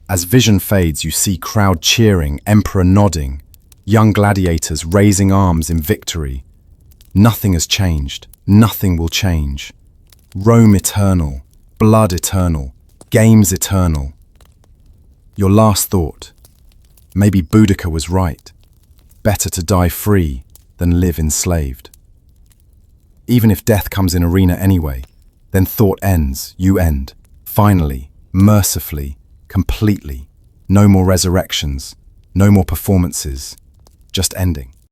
As vision fades, you see crowd cheering, Emperor nodding. Young gladiators raising arms in victory. Nothing has changed. Nothing will change. Rome eternal. Blood eternal. Games eternal. Your last thought. Maybe Boudica was right. Better to die free than live enslaved. Even if death comes in arena anyway, then thought ends, you end. Finally, mercifully, completely. No more resurrections, no more performances, just ending.